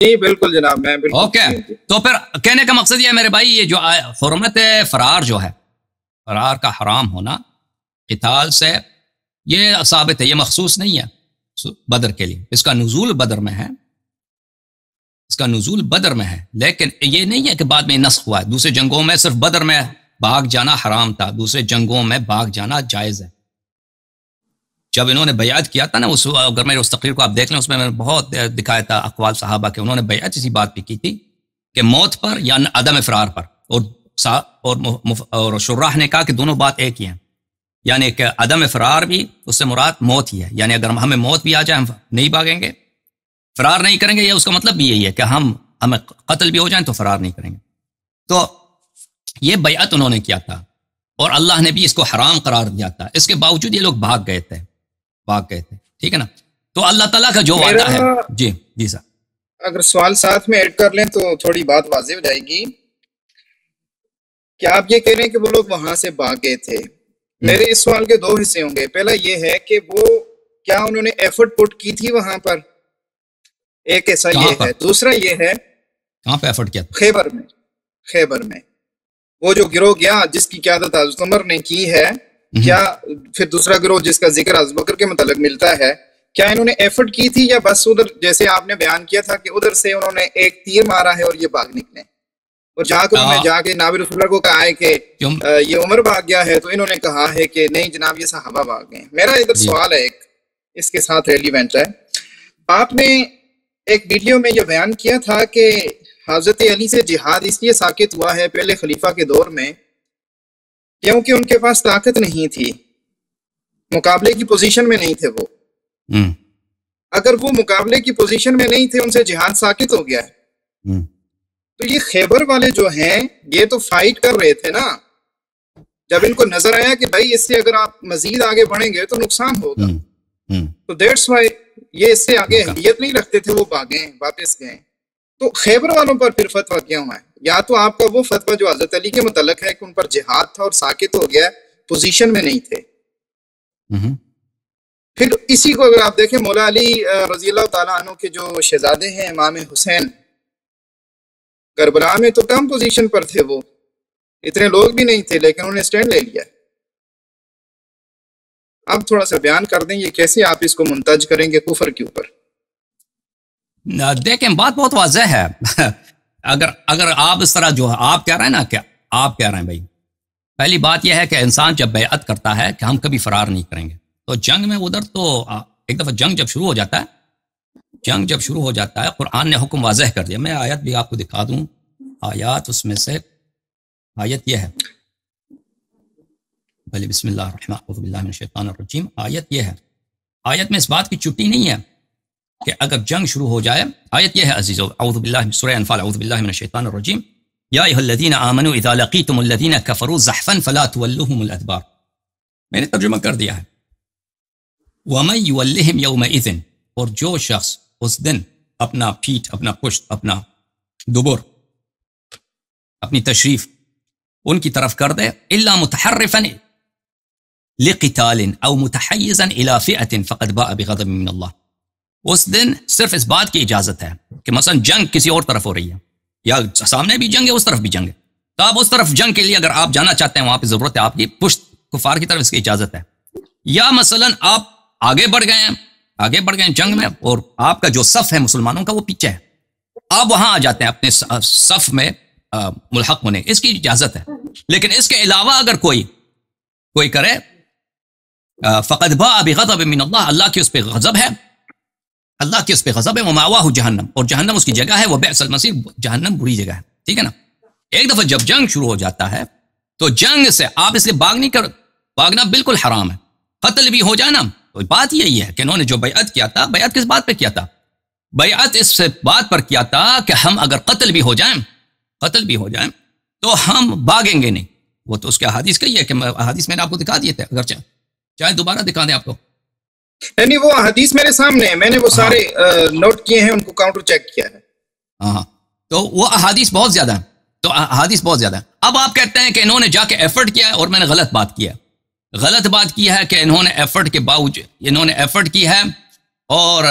جی بالکل جناب، میں بالکل اوکے. تو پھر کہنے کا مقصد یہ ہے میرے بھائی، یہ جو حرمت فرار جو ہے، فرار کا حرام ہونا قتال سے، یہ ثابت ہے، یہ مخصوص نہیں ہے بدر کے لیے. اس کا نزول بدر میں ہے، اس کا نزول بدر میں ہے، لیکن یہ نہیں ہے کہ بعد میں نسخ ہوا ہے. دوسرے جنگوں میں صرف بدر میں بھاگ جانا حرام تھا، دوسرے جنگوں میں بھاگ جانا جائز ہے. جب انہوں نے بیعت کیا تھا نا، اگر میرے اس تقریر کو آپ دیکھ لیں، اس میں نے بہت دکھایا تھا اقوال صحابہ کے. انہوں نے بیعت اسی بات پہ کی تھی کہ موت پر یا عدم فرار پر، اور شراح نے کہا کہ دونوں بات ایک ہی ہیں. یعنی کہ عدم فرار بھی اس سے مراد موت ہی ہے، یعنی اگر ہمیں موت بھی آ جائے ہم نہیں بھاگیں گے، فرار نہیں کریں گے. یہ اس کا مطلب بھی یہی ہے کہ ہمیں قتل بھی ہو جائیں تو فرار نہیں کریں گے. تو یہ بیعت انہوں نے کیا تھا، اور اللہ نے بھی اس کو حرام قرار دیا تھا. اس کے باوجود یہ لوگ بھاگ گئے تھے. ٹھیک ہے نا. تو اللہ تعالیٰ کا جو وعدہ ہے. جی سر، اگر سوال ساتھ میں ایڈ کر لیں تو تھوڑی بات واضح ہو جائے گی. کیا آپ یہ کہہ رہے ہیں کہ وہ لوگ وہاں سے بھاگ گئے تھے؟ میرے اس سوال کے دو حصے ہوں گے. پہلا یہ ہے کہ وہ کیا انہوں نے ایفرٹ پٹ کی تھی وہاں پر؟ ایک ایسا یہ ہے. دوسرا یہ ہے کہاں پہ ایفرٹ کیا؟ خیبر میں وہ جو گروہ گیا جس کی قیادت حضرت عمر نے کی ہے، کیا پھر دوسرا گروہ جس کا ذکر ابو بکر کے متعلق ملتا ہے، کیا انہوں نے ایفرٹ کی تھی، یا بس ادھر جیسے آپ نے بیان کیا تھا کہ ادھر سے انہوں نے ایک تیر مارا ہے اور یہ بھاگ نکلے، اور جا کر انہوں نے جا کے نابی رسول اللہ کو کہا ہے کہ یہ عمر بھاگ گیا ہے، تو انہوں نے کہا ہے کہ نہیں جناب یہ صحابہ بھاگ گئے. میرا ادھر سوال ہے ایک اس کے ساتھ ریلیونٹ ہے. آپ نے ایک ویڈیو میں یہ بیان کیا تھا کہ حضرت علی سے جہاد اس لیے ساکت ہوا ہے پہلے خلیفہ کے دور میں کیونکہ ان کے پاس طاقت نہیں تھی، مقابلے کی پوزیشن میں نہیں تھے وہ. اگر وہ مقابلے کی پوزیشن میں نہیں تھے، ان سے جہاد ساکت ہو گیا ہے، تو یہ خیبر والے جو ہیں یہ تو فائٹ کر رہے تھے نا. جب ان کو نظر آیا کہ بھائی اس سے اگر آپ مزید آگے بڑھیں گے تو نقصان ہوگا، تو دیٹس وائی یہ اس سے آگے اہلیت نہیں رکھتے تھے، وہ بھاگیں واپس گئے. تو خیبر والوں پر پھر فتویٰ کیا ہوا ہے؟ یا تو آپ کا وہ فتویٰ جو حضرت علی کے متعلق ہے کہ ان پر جہاد تھا اور ساکت ہو گیا، پوزیشن میں نہیں تھے. پھر اسی کو اگر آپ دیکھیں، مولا علی رضی اللہ تعالیٰ عنہ کے جو شہزادے ہیں امام حسین، کربلا میں تو کم پوزیشن پر تھے، وہ اتنے لوگ بھی نہیں تھے، لیکن انہوں نے سٹینڈ لے لیا. اب تھوڑا سا بیان کر دیں یہ کیسے آپ اس کو منتج کریں گے کفر کے اوپر. دیکھیں بات بہت واضح ہے. اگر آپ اس طرح جو آپ کہہ رہے ہیں نا، کہ آپ کہہ رہے ہیں بھائی، پہلی بات یہ ہے کہ انسان جب بیعت کرتا ہے کہ ہم کبھی فرار نہیں کریں گے، تو جنگ میں ادھر تو ایک دفعہ جنگ جب شروع ہو جاتا ہے قرآن نے حکم واضح کر دیا. میں آیت بھی آپ کو دکھا دوں. آیات اس میں سے آیت یہ ہے، بھلے بسم اللہ الرحمن اعوذ باللہ من الشیطان الرجیم. آیت یہ ہے، آیت میں اس بات کی چھٹی نہیں ہے کہ اگر جنگ شروع ہو جائے. آیت یہ ہے عزیزو، اعوذ باللہ سورہ انفال، اعوذ باللہ من الشیطان الرجیم، یا ایھا الذین آمنوا اذا لقیتم الذین کفروا زحفا فلا تولوهم الادبار. میں نے ترجمہ کر دیا ہے. ومن یولہم یومئذ، اور جو شخص اس دن اپنا پیٹھ، اپنا پشت، اپنا دبر، اپنی تشریف ان کی طرف کر دے، الا متحرفا لقتال او متحیزا الى فئة فقد باء بغضب من اللہ. اس دن صرف اس بات کی اجازت ہے کہ مثلا جنگ کسی اور طرف ہو رہی ہے، یا سامنے بھی جنگ ہے اس طرف بھی جنگ ہے، تو آپ اس طرف جنگ کے لیے اگر آپ جانا چاہتے ہیں، وہاں پہ ضرورت ہے آپ کی پشت کفار کی طرف، اس کی اجازت ہے. یا مثلا آپ آگے بڑھ گئے ہیں جنگ میں، اور آپ کا جو صف ہے مسلمانوں کا وہ پیچھے ہے، آپ وہاں آ جاتے ہیں اپنے صف میں ملحق ہونے، اس کی اجازت ہے. لیکن اس کے علاوہ اگر کوئی کرے، فقد باء بغضب من اللہ، اللہ کی اس پہ غضب ہے، ومأواہ جہنم، اور جہنم اس کی جگہ ہے، وہ بئس المصیر، جہنم بری جگہ ہے. ٹھیک ہے نا. ایک دفعہ جب جنگ شروع ہو جاتا ہے تو جنگ سے آپ اس لیے بھاگنا بالکل حرام ہے. قتل بھی ہو جائے نا، تو بات یہی ہے کہ انہوں نے جو بیعت کیا تھا، بیعت کس بات پہ کیا تھا؟ بیعت اس بات پر کیا تھا کہ ہم اگر قتل بھی ہو جائیں تو ہم بھاگیں گے نہیں. وہ تو اس کے حدیث کا ہی ہے کہ حدیث میں نے آپ کو دکھا دیے تھے، اگر چاہے دوبارہ دکھا دیں آپ کو. نہیں وہ حدیث میرے سامنے ہے، میں نے وہ سارے نوٹ کیے ہیں، ان کو کاؤنٹر چیک کیا ہے. ہاں تو وہ احادیث بہت زیادہ ہیں. اب آپ کہتے ہیں کہ انہوں نے جا کے ایفرٹ کیا ہے، اور میں نے غلط بات کی ہے کہ انہوں نے ایفرٹ کے باوجود انہوں نے ایفرٹ کی ہے اور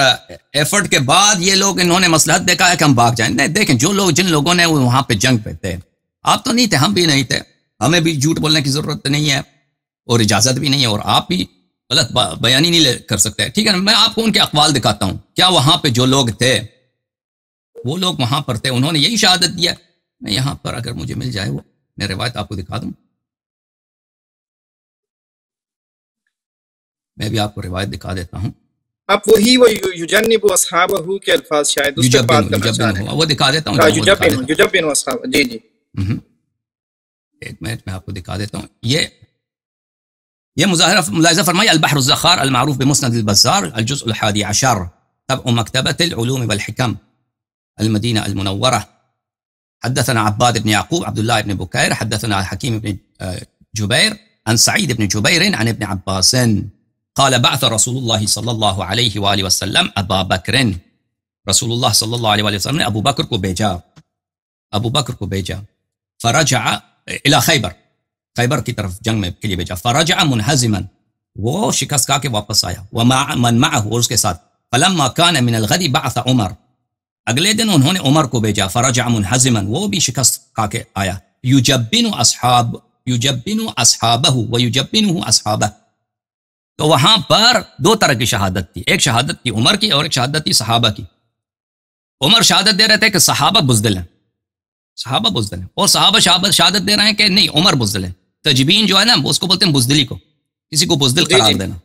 ایفرٹ کے بعد یہ لوگ انہوں نے مصلحت دیکھا ہے کہ ہم بھاگ جائیں. نہیں دیکھیں، جن لوگوں نے وہاں پہ جنگ پہ تھے، آپ تو نہیں تھے، ہم بھی نہیں تھے، ہمیں بھی جھوٹ بولنے کی ضرورت نہیں ہے اور اجازت بھی نہیں ہے، اور آپ بھی غلط بیانی نہیں کر سکتے. ٹھیک ہے نا، میں آپ کو ان کے اقوال دکھاتا ہوں. کیا وہاں پہ جو لوگ تھے، وہ لوگ وہاں پر تھے، انہوں نے یہی شہادت دیا. میں یہاں پر اگر مجھے مل جائے وہ میں روایت آپ کو دکھا دوں. میں بھی آپ کو روایت دکھا دیتا ہوں. آپ وہی وہ یجنب اصحابہ کے الفاظ شاید اس پہ بات کرنا چاہ رہے ہیں. وہ دکھا دیتا ہوں. یجبن اصحابہ. جی جی ایک منٹ میں آپ کو دکھا دیتا ہوں. یہ ملاحظہ فرمائی البحر الزخار المعروف بمسند البزار الجزء 11 طبع مكتبة العلوم والحكم المدينة المنورة. حدثنا عباد بن يعقوب عبد الله بن بكير حدثنا حكيم بن جبير عن سعيد بن جبير عن ابن عباس قال بعث رسول الله صلى الله عليه وآله وسلم أبا بكر. رسول اللہ صلی اللہ علیہ وسلم نے ابو بکر کو بھیجا فرجع الى خیبر کی طرف جنگ میں کے لیے بھیجا. فرجع منہزما، وہ شکست کھا کے واپس آیا. ومن معه، اور اس کے ساتھ. فلما كان من الغد بعث عمر، اگلے دن انہوں نے عمر کو بھیجا. فرجع منہزما، وہ بھی شکست کھا کے آیا. یجبن اصحابہ ویجبنہ اصحابہ. تو وہاں پر دو طرح کی شہادت تھی، ایک شہادت تھی عمر کی اور ایک شہادت تھی صحابہ کی. عمر شہادت دے رہے تھے کہ صحابہ بزدل ہیں، اور صحابہ شہادت دے رہے ہیں کہ نہیں عمر بزدل ہے. تجبین جو ہے نا اس کو بولتے ہیں بزدلی کو، کسی کو بزدل قرار دینا.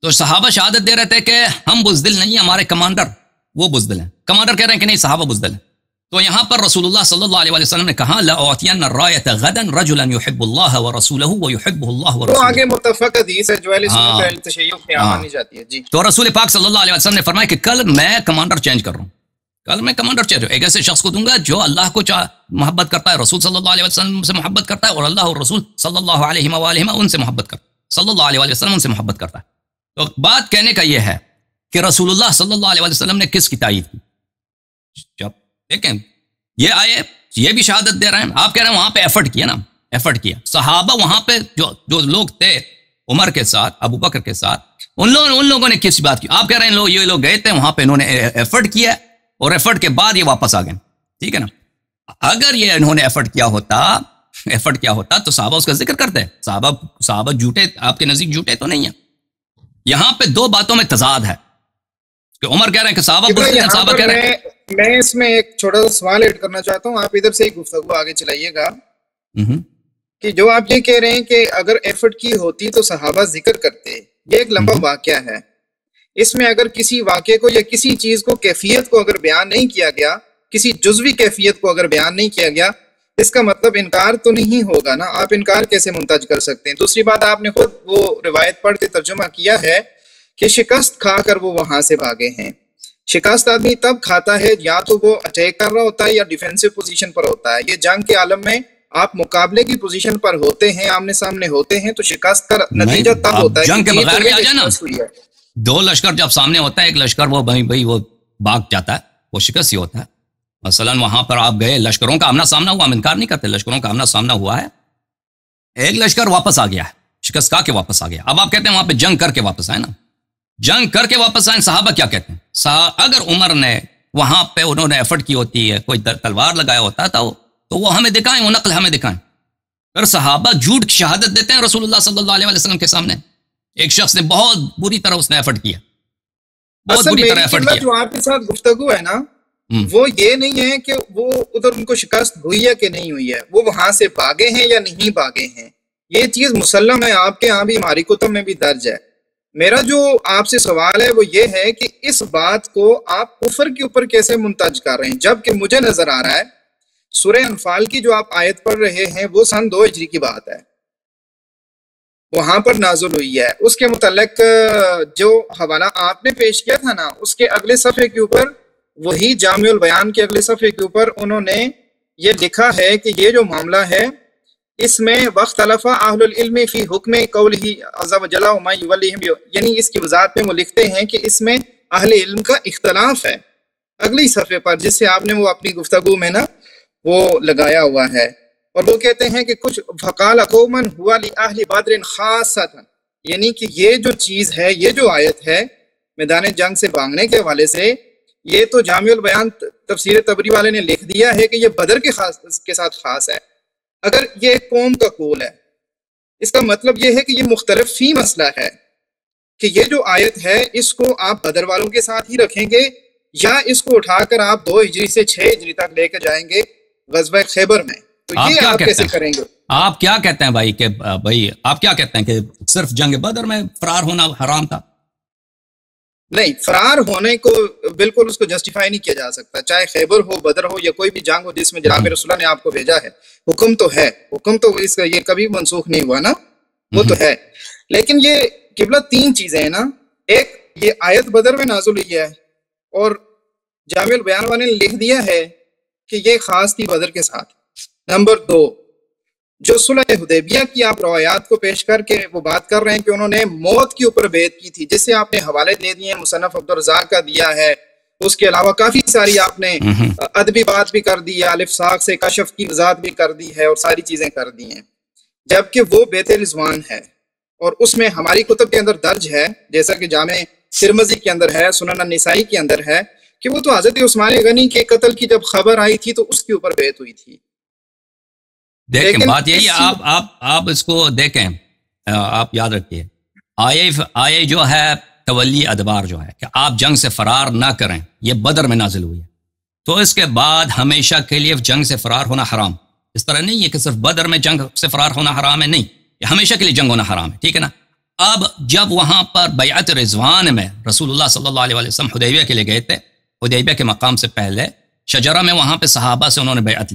تو صحابہ شہادت دے رہے تھے کہ ہم بزدل نہیں، ہمارے کمانڈر وہ بزدل ہیں. کمانڈر کہہ رہے ہیں کہ نہیں صحابہ بزدل ہیں. تو یہاں پر رسول اللہ صلی اللہ علیہ وسلم نے کہا لَأُعْطِيَنَّ الرَّايَةَ غَدًا رَجُلًا يُحِبُّ اللَّهَ وَرَسُولَهُ وَيُحِبُّهُ اللَّهُ وہ وَرَسُولُهُ. آگے متفق حدیث ہے جو اہل سنت و تشیع میں مانی جاتی ہے. جی تو رسول پاک صلی اللہ علیہ وسلم نے فرمایا کہ کل میں کمانڈر چینج کر رہا ہوں، کل میں کمانڈر چینج ایک ایسے شخص کو دوں گا جو اللہ کو محبت کرتا ہے، رسول صلی اللہ علیہ وسلم سے محبت کرتا ہے، اور اللہ اور رسول صلی اللہ علیہ وآلہ ان سے محبت کرتا ہے، صلی اللہ علیہ وسلم ان سے محبت کرتا ہے. تو بات کہنے کا یہ ہے کہ رسول اللہ صلی اللہ علیہ وسلم نے کس کی تائید کی؟ جب دیکھیں یہ آئے یہ بھی شہادت دے رہے ہیں، آپ کہہ رہے ہیں وہاں پہ ایفرٹ کیا. صحابہ وہاں پہ جو لوگ تھے عمر کے ساتھ، ابو بکر کے ساتھ، ان لوگوں نے کس بات کی؟ آپ کہہ رہے ہیں یہ لوگ گئے تھے وہاں پہ، انہوں نے ایفرٹ کیا اور ایفرٹ کے بعد یہ واپس آ گئے. ٹھیک ہے نا، اگر یہ انہوں نے ایفرٹ کیا ہوتا تو صحابہ اس کا ذکر کرتے. صحابہ جھوٹے آپ کے نزدیک جھوٹے تو نہیں ہیں. یہاں پہ دو باتوں میں تضاد ہے کہ عمر کہہ رہے ہیں کہ صحابہ کہہ رہے ہیں. میں اس میں ایک چھوٹا سا سوال ایڈ کرنا چاہتا ہوں، آپ ادھر سے ہی گفتگو آگے چلائیے گا. کہ جو آپ یہ کہہ رہے ہیں کہ اگر ایفرٹ کی ہوتی تو صحابہ ذکر کرتے، یہ ایک لمبا واقعہ ہے. اس میں اگر کسی واقعے کو یا کسی چیز کو کیفیت کو اگر بیان نہیں کیا گیا، کسی جزوی کیفیت کو اگر بیان نہیں کیا گیا، اس کا مطلب انکار تو نہیں ہوگا نا. آپ انکار کیسے منتج کر سکتے ہیں؟ دوسری بات، آپ نے خود وہ روایت پڑھ کے ترجمہ کیا ہے کہ شکست کھا کر وہ وہاں سے بھاگے ہیں. شکست آدمی تب کھاتا ہے یا تو وہ اٹیک کر رہا ہوتا ہے یا ڈیفینسو پوزیشن پر ہوتا ہے. یہ جنگ کے عالم میں آپ مقابلے کی پوزیشن پر ہوتے ہیں، آمنے سامنے ہوتے ہیں، تو شکست کا نتیجہ تب ہوتا ہے جنگ کے بغیر بھی آ جائے نا. دو لشکر جب سامنے ہوتا ہے، ایک لشکر وہ وہ بھاگ جاتا ہے، وہ شکست ہی ہوتا ہے. مثلا وہاں پر آپ گئے، لشکروں کا آمنا سامنا ہوا، ہم انکار نہیں کرتے، لشکروں کا آمنا سامنا ہوا ہے، ایک لشکر واپس آ گیا ہے، شکست کھا کے واپس آ گیا. اب آپ کہتے ہیں وہاں پہ جنگ کر کے واپس آئے نا، جنگ کر کے واپس آئے. صحابہ کیا کہتے ہیں؟ اگر عمر نے وہاں پہ انہوں نے ایفرٹ کی ہوتی ہے، کوئی تلوار لگایا ہوتا تھا تو وہ ہمیں دکھائیں، وہ نقل ہمیں دکھائیں. پھر صحابہ جھوٹ کی شہادت دیتے ہیں رسول اللہ صلی اللہ علیہ وسلم کے سامنے. ایک شخص نے بہت بری طرح اس نے ایفرٹ کیا، بہت بری طرح ایفرٹ کیا. جو آپ کے ساتھ گفتگو ہے نا، وہ یہ نہیں ہے کہ وہ ادھر ان کو شکست ہوئی ہے کہ نہیں ہوئی ہے، وہ وہاں سے بھاگے ہیں یا نہیں بھاگے ہیں. یہ چیز مسلم ہے، آپ کے ہاں بھی، ہماری کتب میں بھی درج ہے. میرا جو آپ سے سوال ہے وہ یہ ہے کہ اس بات کو آپ کفر کے اوپر کیسے منتج کر رہے ہیں، جبکہ مجھے نظر آ رہا ہے سورہ انفال کی جو آپ آیت پڑھ رہے ہیں وہ سن 2 ہجری کی بات ہے، وہاں پر نازل ہوئی ہے. اس کے متعلق جو حوالہ آپ نے پیش کیا تھا نا، اس کے اگلے صفحے کے اوپر، وہی جامع البیان کے اگلے صفحے کے اوپر انہوں نے یہ لکھا ہے کہ یہ جو معاملہ ہے اس میں وَاخْتَلَفَ أَهْلُ الْعِلْمِ فِي حُکْمِ قَوْلِهِ عَزَّ وَجَلَّ وَمَن يُوَلِّهِمْ، یعنی اس کی وضاحت میں وہ لکھتے ہیں کہ اس میں اہل علم کا اختلاف ہے. اگلی صفحے پر جس سے آپ نے وہ اپنی گفتگو میں نا وہ لگایا ہوا ہے، اور وہ کہتے ہیں کہ کچھ فَقَالَ قَوْمًا هُوَ لِأَهْلِ بَدْرٍ خَاصَّةً، یعنی کہ یہ جو چیز ہے، یہ جو آیت ہے، میدان جنگ سے بھاگنے کے حوالے سے، یہ تو جامع البیان تفسیر طبری والے نے لکھ دیا ہے کہ یہ بدر کے ساتھ خاص ہے۔ اگر یہ قوم کا قول ہے، اس کا مطلب یہ ہے کہ یہ مختلف فی مسئلہ ہے کہ یہ جو آیت ہے اس کو آپ بدر والوں کے ساتھ ہی رکھیں گے یا اس کو اٹھا کر آپ 2 ہجری سے 6 ہجری تک لے کے جائیں گے غزوہ خیبر میں، تو یہ آپ کیسے کریں گے؟ آپ کیا کہتے ہیں بھائی کہ آپ کیا کہتے ہیں کہ صرف جنگ بدر میں فرار ہونا حرام تھا؟ نہیں، فرار ہونے کو بالکل اس کو جسٹیفائی نہیں کیا جا سکتا، چاہے خیبر ہو، بدر ہو، یا کوئی بھی جنگ ہو جس میں جناب رسول اللہ نے آپ کو بھیجا ہے۔ حکم تو ہے، حکم تو اس کا یہ کبھی منسوخ نہیں ہوا نا، وہ تو ہے۔ لیکن یہ قبلہ 3 چیزیں ہیں نا، ایک یہ آیت بدر میں نازل ہوئی ہے اور جامع البیان والے نے لکھ دیا ہے کہ یہ خاص تھی بدر کے ساتھ۔ نمبر 2، جو صلح حدیبیہ کی آپ روایات کو پیش کر کے وہ بات کر رہے ہیں کہ انہوں نے موت کے اوپر بیعت کی تھی، جس سے آپ نے حوالے دے دیے ہیں، مصنف عبدالرزاق کا دیا ہے، اس کے علاوہ کافی ساری آپ نے ادبی بات بھی کر دی ہے، الف ساق سے کشف کی وضاحت بھی کر دی ہے اور ساری چیزیں کر دی ہیں، جبکہ وہ بیت رضوان ہے اور اس میں ہماری کتب کے اندر درج ہے، جیسا کہ جامع ترمذی کے اندر ہے، سنن النسائی کے اندر ہے، کہ وہ تو حضرت عثمان غنی کے قتل کی جب خبر آئی تھی تو اس کے اوپر بیعت ہوئی تھی۔ دیکھیں بات یہی ہے، آپ اس کو دیکھیں، آپ یاد رکھیے آئے جو ہے تولی ادبار جو ہے کہ آپ جنگ سے فرار نہ کریں، یہ بدر میں نازل ہوئی ہے، تو اس کے بعد ہمیشہ کے لیے جنگ سے فرار ہونا حرام۔ اس طرح نہیں ہے کہ صرف بدر میں جنگ سے فرار ہونا حرام ہے، نہیں، یہ ہمیشہ کے لیے جنگ ہونا حرام ہے، ٹھیک ہے نا۔ اب جب وہاں پر بیعت رضوان میں رسول اللہ صلی اللہ علیہ وسلم حدیبیہ کے لیے گئے تھے، حدیبیہ کے مقام سے پہلے شجرہ میں وہاں پہ صحابہ سے انہوں نے بیعت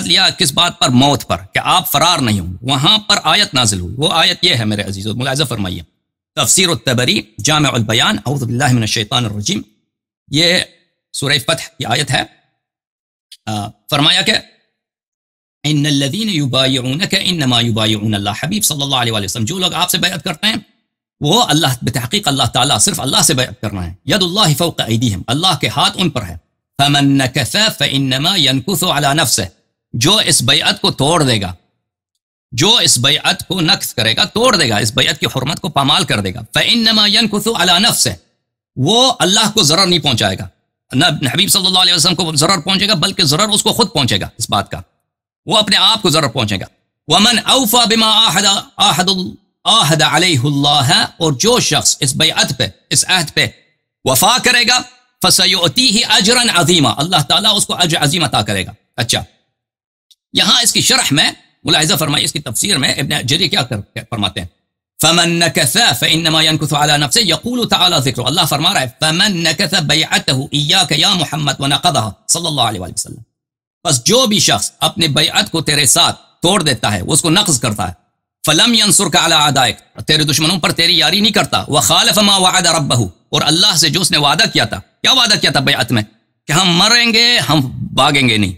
لیا کس بات پر؟ موت پر، کہ آپ فرار نہیں ہوں۔ وہاں پر آیت نازل ہوئی، وہ آیت یہ ہے میرے عزیزو، ملاحظہ فرمائیے، تفسیر الطبری جامع البیان اعوذ باللہ من الشیطان الرجیم، یہ سورہ فتح کی آیت ہے۔ فرمایا کہ ان الذین یبایعونک انما یبایعون اللہ، حبیب صلی اللہ علیہ وسلم جو لوگ آپ سے بیعت کرتے ہیں وہ اللہ، بتحقیق اللہ تعالیٰ، صرف اللہ سے بیعت کرنا ہے، ید اللہ فوق ایدیہم، اللہ کے ہاتھ ان پر ہے۔ فمن نکث فانما ینکث علی نفسہ، جو اس بیعت کو توڑ دے گا، جو اس بیعت کو نقض کرے گا، توڑ دے گا، اس بیعت کی حرمت کو پامال کر دے گا، فانما ینکث علی نفسہ، وہ اللہ کو ضرر نہیں پہنچائے گا، نہ حبیب صلی اللہ علیہ وسلم کو ضرر پہنچے گا، بلکہ ضرر اس کو خود پہنچے گا، اس بات کا وہ اپنے آپ کو ضرر پہنچے گا۔ ومن اوفى بما عاہد علیہ اللہ، اور جو شخص اس بیعت پہ، اس عہد پہ وفا کرے گا، فسیؤتیہ اجرا عظیما، اللہ تعالیٰ اس کو اجر عظیم عطا کرے گا۔ اچھا، یہاں اس کی شرح میں ملاحظہ فرمائیے، اس کی تفسیر میں ابن جری کیا فرماتے ہیں؟ فمن نکث فانما ينكث على نفسه، يقول تعالى ذکر، اللہ فرما رہا ہے فمن نکث بیعته ایاک یا محمد ونقضها صلی اللہ علیہ وسلم، بس جو بھی شخص اپنے بیعت کو تیرے ساتھ توڑ دیتا ہے، اس کو نقض کرتا ہے، فلم ينصرك على اعدائك، تیرے دشمنوں پر تیری یاری نہیں کرتا، وخالف ما وعد ربه، اور اللہ سے جو اس نے وعدہ کیا تھا، کیا وعدہ کیا تھا بیعت میں؟ کہ ہم مریں گے، ہم بھاگیں گے نہیں،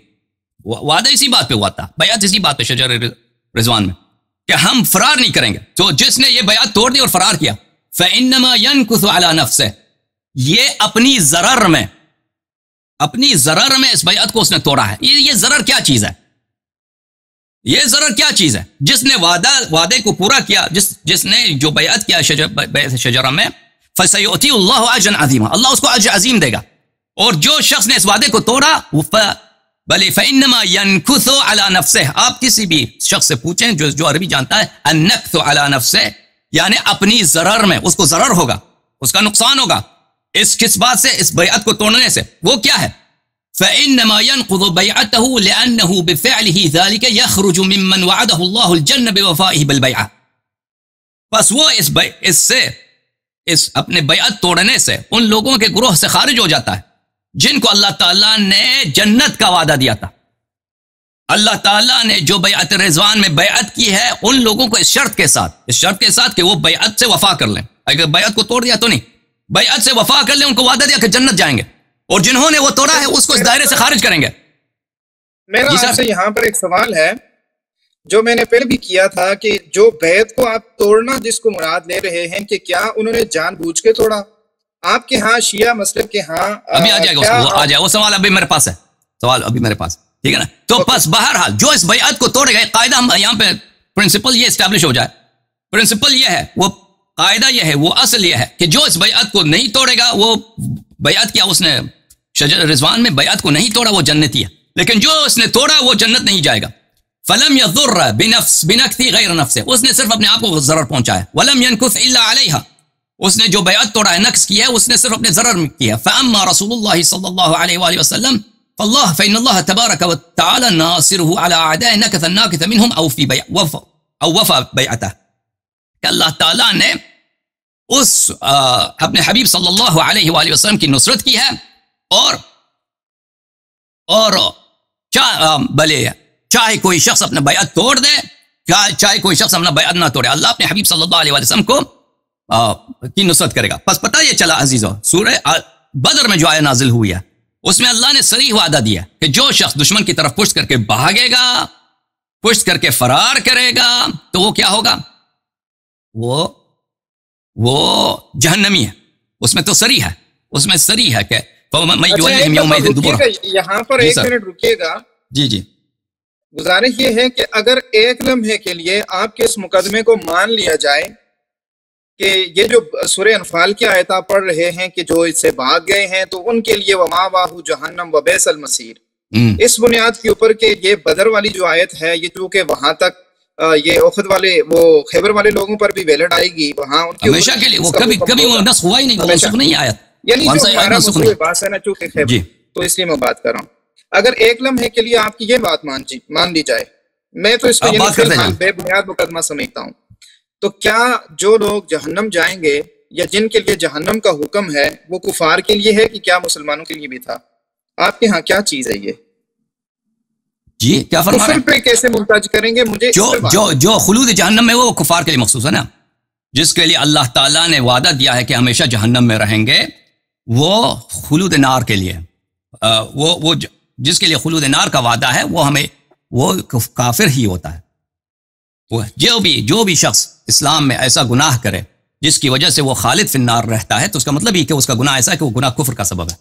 وعدہ اسی بات پہ ہوا تھا، بیعت اسی بات پہ شجر رضوان میں، کہ ہم فرار نہیں کریں گے۔ تو جس نے یہ بیعت توڑ دی اور فرار کیا، فانما ينكث على نفسه، یہ اپنی ضرر میں اس بیعت کو اس نے توڑا ہے۔ یہ ضرر کیا چیز ہے؟ یہ ضرر کیا چیز ہے؟ جس نے وعدے کو پورا کیا، جس نے جو بیعت کیا بیعت شجرہ میں، فسیؤتی اللہ اجرا عظیما، اللہ اس کو اجر عظیم دے گا۔ اور جو شخص نے اس وعدے کو توڑا، بلے فانما ينكث على نفسه، آپ کسی بھی شخص سے پوچھیں جو عربی جانتا ہے، النکث على نفسه یعنی اپنی ضرر میں، اس کو ضرر ہوگا، اس کا نقصان ہوگا، اس کس بات سے؟ اس بیعت کو توڑنے سے۔ وہ کیا ہے؟ فانما ينقض بيعته لانه بفعله ذلك يخرج ممن وعده الله الجنه بوفائه بالبيعه، بس وہ اس اپنے بیعت توڑنے سے ان لوگوں کے گروہ سے خارج ہو جاتا ہے جن کو اللہ تعالیٰ نے جنت کا وعدہ دیا تھا۔ اللہ تعالیٰ نے جو بیعت رضوان میں بیعت کی ہے ان لوگوں کو اس شرط کے ساتھ کہ وہ بیعت سے وفا کر لیں، اگر بیعت کو توڑ دیا تو نہیں، بیعت سے وفا کر لیں، ان کو وعدہ دیا کہ جنت جائیں گے، اور جنہوں نے وہ توڑا ہے اس کو اس دائرے سے خارج کریں گے۔ میرا آپ سے یہاں پر ایک سوال ہے جو میں نے پہلے بھی کیا تھا، کہ جو بیعت کو آپ توڑنا جس کو مراد لے رہے ہیں، کہ کیا انہوں نے جان بوجھ کے توڑا؟ آپ کے ہاں شیعہ مسلک کے ہاں ابھی آ جائے گا، وہ سوال ابھی میرے پاس ہے، ٹھیک ہے نا۔ تو بس بہرحال جو اس بیعت کو توڑے گئے، قاعدہ ہم یہاں پہ پرنسپل یہ اسٹیبلش ہو جائے، پرنسپل یہ ہے، وہ قاعدہ یہ ہے، وہ اصل یہ ہے کہ جو اس بیعت کو نہیں توڑے گا، وہ بیعت کیا اس نے شجر رضوان میں بیعت کو نہیں توڑا، وہ جنتی ہے، لیکن جو اس نے توڑا وہ جنت نہیں جائے گا. فلم يضر بنفسه غیر نفسه، اس نے صرف اپنے آپ کو ضرر پہنچایا. ولم ينكث الا عليها، اس نے جو بیعت توڑا ہے، نقص کیا ہے، اس نے صرف اپنے ضرر میں کیا. فاما رسول اللہ صلی اللہ علیہ وآلہ وسلم فإن الله تبارك وتعالى ناصره على اعداء نكث الناكث منهم او وفى بیعته، کہ اللہ تعالیٰ نے اس اپنے حبیب صلی اللہ علیہ وآلہ وسلم کی نصرت کی ہے، اور بھلے چاہے کوئی شخص اپنا بیعت توڑ دے، چاہے کوئی شخص اپنا بیعت نہ توڑے، اللہ اپنے حبیب صلی اللہ علیہ وآلہ وسلم کو کی نصرت کرے گا. پس پتہ یہ چلا عزیزو، سورہ بدر میں جو آیت نازل ہوئی ہے اس میں اللہ نے صریح وعدہ دیا کہ جو شخص دشمن کی طرف پشت کر کے بھاگے گا، پشت کر کے فرار کرے گا، تو وہ کیا ہوگا؟ وہ جہنمی ہے. اس میں تو صریح ہے، اس میں صریح ہے کہ یہاں پر ایک منٹ رکیے گا. جی گزارش یہ ہے کہ اگر ایک لمحے کے لیے آپ کے اس مقدمے کو مان لیا جائے کہ یہ جو سورہ انفال کی آیت آپ پڑھ رہے ہیں کہ جو اس سے بھاگ گئے ہیں تو ان کے لیے وَمَأْوَاهُ جَهَنَّمُ وَبِئْسَ الْمَصِيرُ، اس بنیاد کے اوپر کہ یہ بدر والی جو آیت ہے یہ چونکہ وہاں تک یہ احد والے وہ خیبر والے لوگوں پر بھی ویلڈ آئے گی، وہاں ان کے ہمیشہ کے لیے وہ کبھی وہ نسخ ہوا ہی نہیں، وہ منسوخ نہیں آیت، یعنی جو ہمارا مسئلہ بات ہے نا چونکہ خیبر، تو اس لیے میں بات کر رہا ہوں. اگر ایک لمحے کے لیے آپ کی یہ بات مان لی جائے، میں تو اس کو بے بنیاد مقدمہ سمجھتا ہوں، تو کیا جو لوگ جہنم جائیں گے یا جن کے لیے جہنم کا حکم ہے وہ کفار کے لیے ہے کہ کیا مسلمانوں کے لیے بھی تھا؟ آپ کے ہاں کیا چیز ہے یہ؟ جی کیا فرما رہے ہیں؟ کفر پہ کیسے محتاج کریں گے؟ مجھے جو خلود جہنم میں وہ کفار کے لیے مخصوص ہے نا، جس کے لیے اللہ تعالیٰ نے وعدہ دیا ہے کہ ہمیشہ جہنم میں رہیں گے، وہ خلود نار کے لیے، وہ جس کے لیے خلود نار کا وعدہ ہے وہ کافر ہی ہوتا ہے. جو بھی شخص اسلام میں ایسا گناہ کرے جس کی وجہ سے وہ خالد فی النار رہتا ہے، تو اس کا مطلب ہی کہ اس کا گناہ ایسا ہے کہ وہ گناہ کفر کا سبب ہے.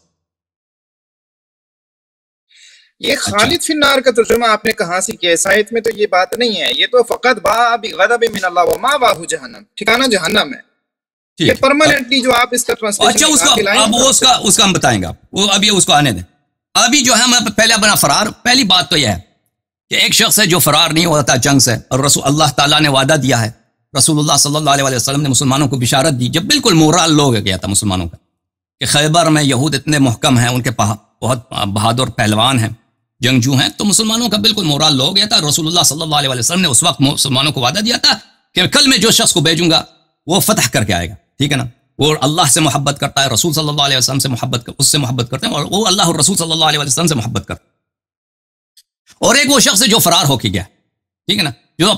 یہ خالد فی النار کا ترجمہ آپ نے کہاں سے کیا؟ اس آیت میں تو یہ بات نہیں ہے، یہ تو فقط بغضب من اللہ ومأواه جہنم، ٹھکانہ جہنم ہے. یہ پرماننٹلی جو آپ اس کا ٹرانسلیشن اس کا ہم بتائیں گے، وہ ابھی اس کو آنے دیں. ابھی جو ہے ہم پہلے اپنا فرار، پہلی بات تو یہ ہے کہ ایک شخص ہے جو فرار نہیں ہوتا جنگ سے، اور رسول اللہ تعالیٰ نے وعدہ دیا ہے، رسول اللہ صلی اللہ علیہ وسلم نے مسلمانوں کو بشارت دی جب بالکل مورال لوگ گیا تھا مسلمانوں کا کہ خیبر میں یہود اتنے محکم ہیں، ان کے بہت بہادر پہلوان ہیں، جنگجو ہیں، تو مسلمانوں کا بالکل مورال لو گیا تھا. رسول اللہ صلی اللہ علیہ وسلم نے اس وقت مسلمانوں کو وعدہ دیا تھا کہ کل میں جو شخص کو بھیجوں گا وہ فتح کر کے آئے گا، ٹھیک ہے نا، وہ اللہ سے محبت کرتا ہے، رسول صلی اللہ علیہ وسلم سے اس سے محبت کرتے ہیں، اور وہ اللہ اور رسول صلی اللہ علیہ وسلم سے محبت کرتے ہیں. اور ایک وہ شخص ہے جو فرار ہو کے گیا، ٹھیک ہے نا، جو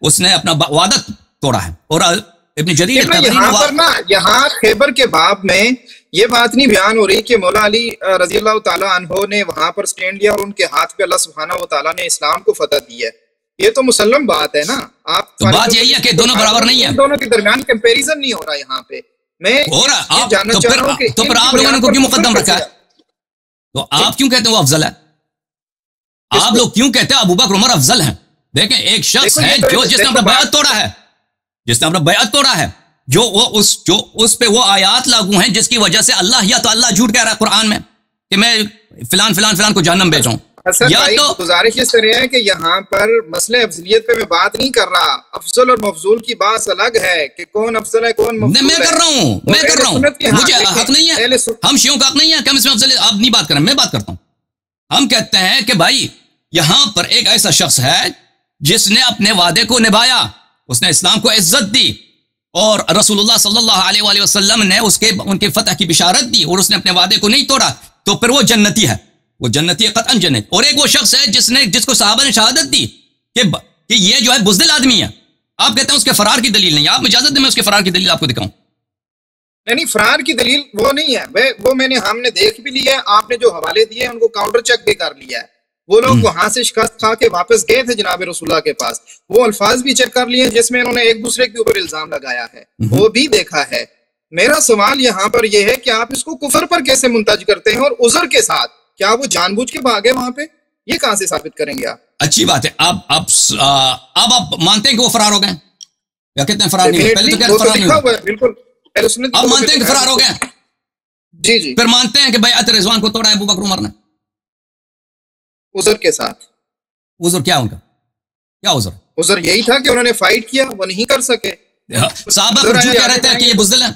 اس نے اپنا وعدہ توڑا ہے. اور ابن جریر یہاں خیبر کے باب میں یہ بات نہیں بیان ہو رہی کہ مولا علی رضی اللہ تعالیٰ عنہ نے وہاں پر سٹینڈ لیا اور ان کے ہاتھ پہ اللہ سبحانہ و تعالیٰ نے اسلام کو فتح دی ہے. یہ تو مسلم بات ہے نا. آپ بات یہی ہے کہ دونوں برابر نہیں ہیں، دونوں کے درمیان کمپیریزن نہیں ہو رہا یہاں پہ. میں جاننا چاہ رہا ہوں کہ تو پھر آپ لوگوں نے کو کیوں مقدم رکھا ہے؟ تو آپ کیوں کہتے ہیں وہ افضل ہے؟ آپ لوگ کیوں کہتے ہیں ابوبکر عمر افضل ہیں؟ دیکھیں ایک شخص ہے جس نے اپنا بیعت توڑا ہے، جو اس پہ وہ آیات لاگو ہیں جس کی وجہ سے اللہ جھوٹ کہہ رہا ہے قرآن میں کہ میں فلان کو جہنم بھیجوں. یا تو گزارش اس طرح ہے کہ یہاں پر مسئلہ افضلیت پہ میں بات نہیں کر رہا، افضل اور مفضول کی بات الگ ہے کہ کون افضل ہے کون مفضول ہے. میں کر رہا ہوں مجھے حق نہیں ہے، ہم شیعوں کا حق نہیں ہے کہ ہم اس میں افضل، آپ نہیں بات کر رہے، میں بات کرتا ہوں. ہم کہتے ہیں کہ بھائی یہاں پر ایک ایسا شخص ہے جس نے اپنے وعدے کو نبھایا، اس نے اسلام کو عزت دی، اور رسول اللہ صلی اللہ علیہ وآلہ وسلم نے ان کے فتح کی بشارت دی، اور اس نے اپنے وعدے کو نہیں توڑا، تو پھر وہ جنتی ہے، وہ جنتی ہے قطعاً جنت. اور ایک وہ شخص ہے جس کو صحابہ نے شہادت دی کہ یہ جو ہے بزدل آدمی ہے. آپ کہتے ہیں اس کے فرار کی دلیل نہیں. آپ اجازت دیں میں اس کے فرار کی دلیل آپ کو دکھاؤں. نہیں، فرار کی دلیل وہ نہیں ہے، وہ ہم نے دیکھ بھی لیا ہے، آپ نے جو حوالے دیے ان کو کاؤنٹر چیک بھی کر لیا ہے. وہ لوگ وہاں سے شکست کھا کے واپس گئے تھے جناب رسول اللہ کے پاس، وہ الفاظ بھی چیک کر لیے جس میں انہوں نے ایک دوسرے کے اوپر الزام لگایا ہے، وہ بھی دیکھا ہے. میرا سوال یہاں پر یہ ہے کہ آپ اس کو کفر پر کیسے منتج کرتے ہیں اور عذر کے ساتھ؟ کیا وہ جان بوجھ کے بھاگے وہاں پہ؟ یہ کہاں سے ثابت کریں گے آپ؟ اچھی بات ہے. اب آپ مانتے ہیں کہ وہ فرار ہو گئے؟ یا کہتے ہیں فرار نہیں ہوئے؟ پہلے تو کہتے ہیں فرار نہیں ہوئے، بالکل اب مانتے ہیں کہ فرار ہو گئے، جی جی، پھر مانتے ہیں کہ بیعت رضوان کو توڑا ہے ابو بکر عمر نے عذر کے ساتھ. عذر کیا ان کا، کیا عذر؟ عذر یہی تھا کہ انہوں نے فائٹ کیا، وہ نہیں کر سکے. صحابہ رجوع کہہ رہے تھے کہ یہ بزدل ہیں،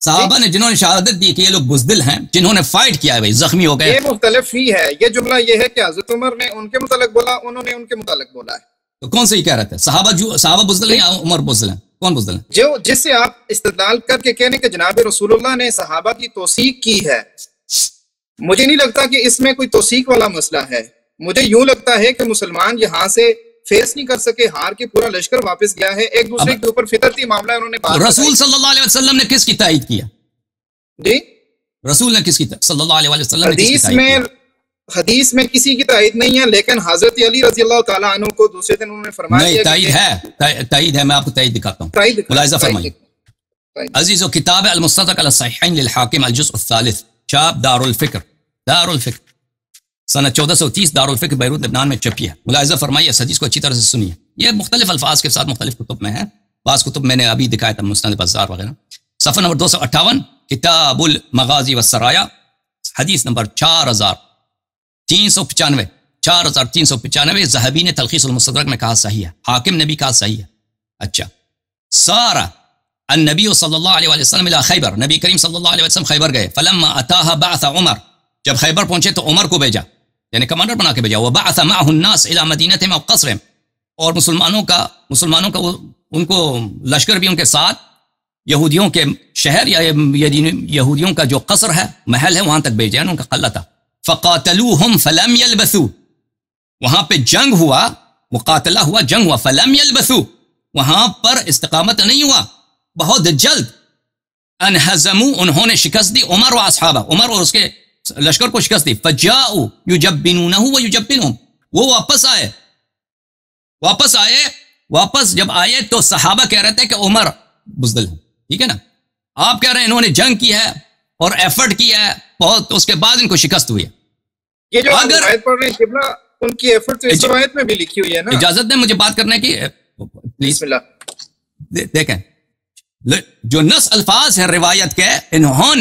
صحابہ نے جنہوں نے شہادت دی کہ یہ لوگ بزدل ہیں جنہوں نے فائٹ کیا ہے، بھائی زخمی ہو گئے. یہ مختلف ہی ہے. یہ جملہ یہ ہے کہ حضرت عمر نے ان کے متعلق بولا، انہوں نے ان کے متعلق بولا ہے. تو کون صحیح کہہ رہے تھے؟ صحابہ بزدل ہیں یا عمر بزدل ہیں؟ کون بزدل ہیں؟ جو جس سے آپ استدلال کر کے کہنے کہ جناب رسول اللہ نے صحابہ کی توثیق کی ہے، مجھے نہیں لگتا کہ اس میں کوئی توثیق والا مسئلہ ہے. مجھے یوں لگتا ہے کہ مسلمان یہاں سے فیس نہیں کر سکے، ہار کے پورا لشکر واپس گیا ہے، ایک دوسرے کے اوپر فطرتی معاملہ انہوں نے. رسول صلی اللہ علیہ وسلم نے کس کی تائید کیا؟ جی رسول نے کس کی صلی اللہ علیہ وسلم نے کس کی تائید کیا؟ حدیث میں کسی کی تائید نہیں ہے، لیکن حضرت علی رضی اللہ تعالیٰ عنہ کو دوسرے دن انہوں نے فرمایا نہیں، تائید ہے، میں آپ کو تائید دکھاتا ہوں، ملاحظہ فرمائیے. عزیزو، کتاب المستدرک علی الصحیحین للحاکم الجزء الثالث، چاپ دار الفکر سنہ 1430 دار الفکر بیروت لبنان میں چھپی ہے. ملاحظہ فرمائیے، اس حدیث کو اچھی طرح سے سنیے. یہ مختلف الفاظ کے ساتھ مختلف کتب میں ہے، بعض کتب میں نے ابھی دکھایا تھا، مسند بزار وغیرہ. صفحہ نمبر 258، کتاب المغازی والسرایا، حدیث نمبر 4395، ذہبی نے تلخیص المستدرک میں کہا صحیح ہے، حاکم نے بھی کہا صحیح ہے. اچھا، سارا النبی صلی اللہ علیہ وسلم الی خیبر، نبی کریم صلی اللہ علیہ وسلم خیبر گئے. فلما اتاها بعث عمر، جب خیبر پہنچے تو عمر کو بھیجا، یعنی کمانڈر بنا کے بھیجا. وبعث معه الناس الى مدینتهم او قصرهم، اور مسلمانوں کا ان کو لشکر بھی ان کے ساتھ یہودیوں کے شہر یا یہودیوں کا جو قصر ہے، محل ہے، وہاں تک بھیجا، ان کا قلعہ تھا. فقاتلوهم فلم يلبثوا، وہاں پہ جنگ ہوا، مقاتلہ ہوا، جنگ ہوا. فلم يلبثوا، وہاں پر استقامت نہیں ہوا، بہت جلد. انہزموا، انہوں نے شکست دی عمر و اصحابہ، عمر اور اس کے لشکر کو شکست دی. فجاؤوا یجبنونه ویجبنهم، وہ واپس جب آئے تو صحابہ کہہ رہے تھے کہ عمر بزدل ہے. ٹھیک ہے نا، آپ کہہ رہے ہیں انہوں نے جنگ کی ہے اور ایفرٹ کیا ہے بہت، اس کے بعد ان کو شکست ہوئی ہے. یہ جو روایت پڑھ رہے ہیں قبلہ، ان کی ایفرٹ تو اس روایت میں بھی لکھی ہوئی ہے نا. اجازت دیں مجھے بات کرنے کی پلیز. دیکھیں جو نص الفاظ ہیں روایت کے، انہوں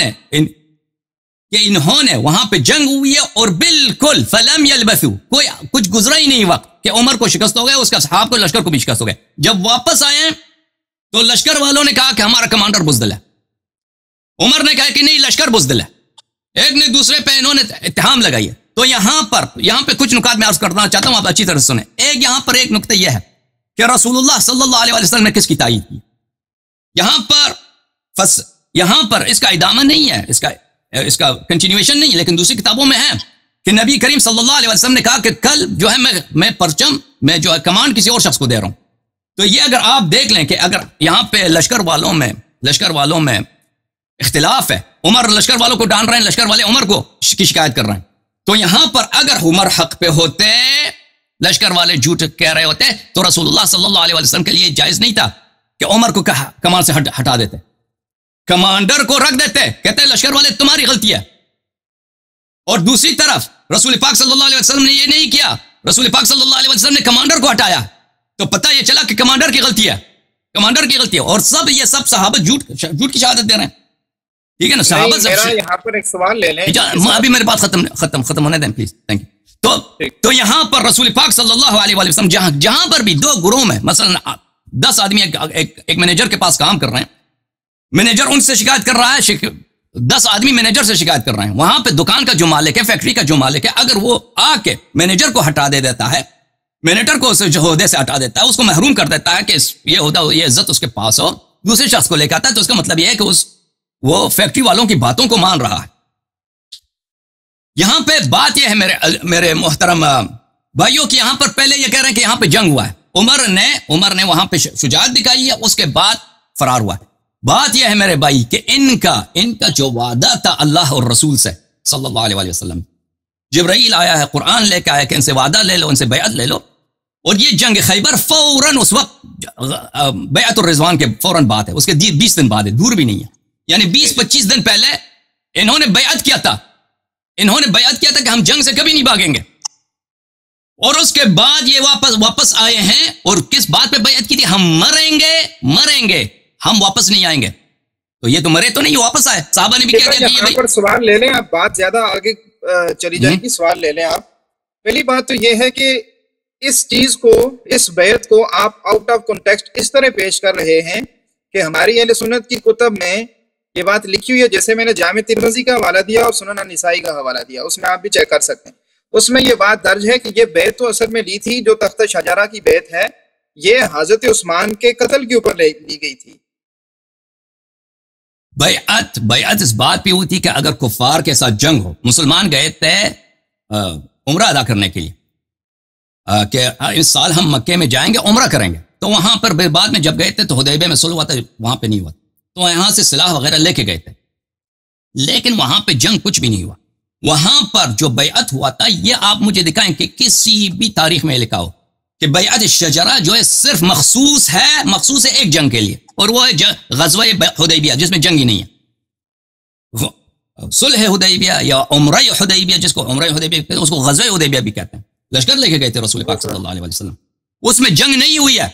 نے وہاں پہ جنگ ہوئی ہے اور بالکل فلم یلبثوا، کوئی کچھ گزرا ہی نہیں وقت کہ عمر کو شکست ہو گیا، اس کا صحاب کو لشکر کو بھی شکست ہو گیا. جب واپس آئے تو لشکر والوں نے کہا کہ ہمارا کمانڈر بزدل ہے. عمر نے کہا کہ نہیں، لشکر بزدل ہے. ایک نے دوسرے پہ انہوں نے اتہام لگائی ہے. تو یہاں پہ کچھ نکات میں عرض کرنا چاہتا ہوں، آپ اچھی طرح سے سنیں. یہاں پر ایک نقطہ یہ ہے کہ رسول اللہ صلی اللہ علیہ وسلم نے کس کی تائید کی. یہاں پر اس کا ادامہ نہیں ہے، اس کا کنٹینیویشن نہیں ہے، لیکن دوسری کتابوں میں ہے کہ نبی کریم صلی اللہ علیہ وسلم نے کہا کہ کل جو ہے میں پرچم میں جو ہے کمانڈ کسی اور شخص کو دے رہا ہوں. تو یہ اگر آپ دیکھ لیں کہ اگر یہاں پہ لشکر والوں میں اختلاف ہے، عمر لشکر والوں کو ڈان رہے ہیں، لشکر والے عمر کو کی شکایت کر رہے ہیں. تو یہاں پر اگر عمر حق پہ ہوتے، لشکر والے جھوٹ کہہ رہے ہوتے، تو رسول اللہ صلی اللہ علیہ وسلم کے لیے جائز نہیں تھا کہ عمر کو کمان سے ہٹا دیتے، کمانڈر کو رکھ دیتے، کہتے لشکر والے تمہاری غلطی ہے. اور دوسری طرف رسول پاک صلی اللہ علیہ وسلم نے یہ نہیں کیا، رسول پاک صلی اللہ علیہ وسلم نے کمانڈر کو ہٹایا. تو پتہ یہ چلا کہ کمانڈر کی غلطی ہے، اور یہ سب صحابہ جھوٹ کی شہادت دے رہے ہیں. ٹھیک ہے نا، صحابہ یہاں پر ایک سوال لے لیں، ابھی میری بات ختم ہونے دیں پلیز، تھینک یو. تو یہاں پر رسول پاک صلی اللہ علیہ وسلم جہاں پر بھی دو گروہ میں، مثلا 10 آدمی ایک مینیجر کے پاس کام کر رہے ہیں، مینیجر ان سے شکایت کر رہا ہے، 10 آدمی مینیجر سے شکایت کر ررہے ہیں. وہاں پہ دکان کا جو مالک ہے، فیکٹری کا جو مالک ہے، اگر وہ آ کے مینیجر کو ہٹا دیتا ہے، مینیجر کو اس عہدے سے ہٹا دیتا ہے، اس کو محروم کر دیتا ہے کہ یہ عہدہ، یہ عزت اس کے پاس ہو، دوسرے شخص کو لے کے آتا ہے، تو اس کا مطلب یہ ہے کہ وہ فیکٹری والوں کی باتوں کو مان رہا ہے. یہاں پہ بات یہ ہے میرے محترم بھائیوں کہ یہاں پر پہلے یہ کہہ رہے ہیں کہ یہاں پہ جنگ ہوا ہے، عمر نے وہاں پہ شجاعت دکھائی ہے، اس کے بعد فرار ہوا ہے. بات یہ ہے میرے بھائی کہ ان کا جو وعدہ تھا اللہ اور رسول سے صلی اللہ علیہ وسلم، جبرائیل آیا ہے، قرآن لے کے آیا کہ ان سے وعدہ لے لو، ان سے بیعت لے لو. اور یہ جنگ خیبر فوراً اس وقت بیعت الرضوان کے فوراً بات ہے، اس کے 20 دن بعد ہے، دور بھی نہیں ہے، یعنی 20-25 دن پہلے انہوں نے بیعت کیا تھا کہ ہم جنگ سے کبھی نہیں بھاگیں گے. اور اس کے بعد یہ واپس آئے ہیں اور کس بات پہ بیعت کی تھی؟ ہم مریں گے، ہم واپس نہیں آئیں گے. تو یہ تو مرے تو نہیں، واپس آئے. صحابہ نے بھی کیا کیا. یہاں پر سوال لے لیں آپ، بات زیادہ آگے چلی جائے گی، سوال لے لیں آپ. پہلی بات تو یہ ہے کہ اس چیز کو، اس بیعت کو آپ آؤٹ آف کنٹیکسٹ اس طرح پیش کر رہے ہیں کہ ہماری اہل سنت کی کتب میں یہ بات لکھی ہوئی ہے، جیسے میں نے جامع ترمذی کا حوالہ دیا اور سنن النسائی کا حوالہ دیا، اس میں آپ بھی چیک کر سکتے ہیں. اس میں یہ بات درج ہے کہ یہ بیعت تو اصل میں لی تھی، جو تخت شجرہ کی بیعت ہے یہ حضرت عثمان کے قتل کے اوپر لی گئی تھی. بیعت اس بات پہ ہوئی تھی کہ اگر کفار کے ساتھ جنگ ہو، مسلمان گئے تھے عمرہ ادا کرنے کے لیے کہ اس سال ہم مکے میں جائیں گے، عمرہ کریں گے. تو وہاں پر بعد میں جب گئے تھے تو حدیبیہ میں صلح ہوا تھا، وہاں پہ نہیں ہوا. تو یہاں سے سلاح وغیرہ لے کے گئے تھے، لیکن وہاں پہ جنگ کچھ بھی نہیں ہوا. وہاں پر جو بیعت ہوا تھا یہ آپ مجھے دکھائیں کہ کسی بھی تاریخ میں لکھا ہو کہ بیعت شجرہ جو ہے صرف مخصوص ہے ایک جنگ کے لیے، اور وہ ہے غزوہ حدیبیہ جس میں جنگ ہی نہیں ہے. صلح حدیبیہ یا عمرہ حدیبیہ، جس کو عمرہ حدیبیہ کہتے ہیں، اس کو غزوہ حدیبیہ بھی کہتے ہیں. لشکر لے کے گئے تھے رسول پاک صلی اللہ علیہ وسلم، اس میں جنگ نہیں ہوئی ہے.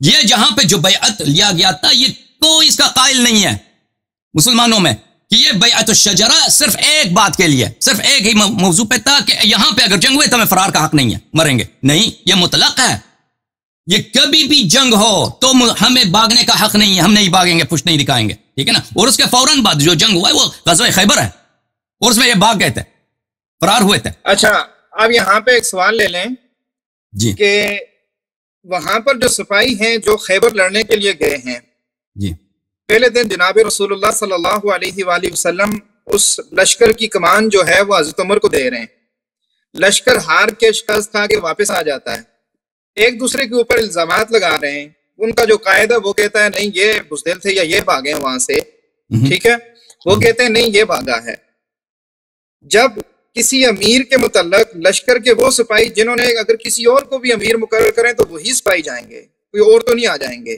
یہ جہاں پہ جو بیعت لیا گیا تھا یہ کوئی اس کا قائل نہیں ہے مسلمانوں میں کہ یہ بیعت الشجرہ صرف ایک بات کے لیے، صرف ایک ہی موضوع پہ تھا کہ یہاں پہ اگر جنگ ہوئے تو ہمیں فرار کا حق نہیں ہے، مریں گے. نہیں، یہ مطلق ہے. یہ کبھی بھی جنگ ہو تو ہمیں بھاگنے کا حق نہیں ہے، ہم نہیں بھاگیں گے، پشت نہیں دکھائیں گے، ٹھیک ہے نا. اور اس کے فوراً بعد جو جنگ ہوا ہے وہ غزوہ خیبر ہے، اور اس میں یہ بھاگ گئے تھے، فرار ہوئے تھے. اچھا، اب یہاں پہ ایک سوال لے لیں جی کہ وہاں پر جو سپاہی ہیں جو خیبر لڑنے کے لیے گئے ہیں، جی پہلے دن جناب رسول اللہ صلی اللہ علیہ وآلہ وسلم اس لشکر کی کمان جو ہے وہ حضرت عمر کو دے رہے ہیں. لشکر ہار کے شکست کھا کے واپس آ جاتا ہے. ایک دوسرے کے اوپر الزامات لگا رہے ہیں. ان کا جو قائد ہے وہ کہتا ہے نہیں یہ بزدل تھے یا یہ بھاگے ہیں وہاں سے، ٹھیک ہے. وہ کہتے ہیں نہیں یہ بھاگا ہے. جب کسی امیر کے متعلق لشکر کے وہ سپاہی جنہوں نے اگر کسی اور کو بھی امیر مقرر کریں تو وہی سپاہی جائیں گے، کوئی اور تو نہیں آ جائیں گے.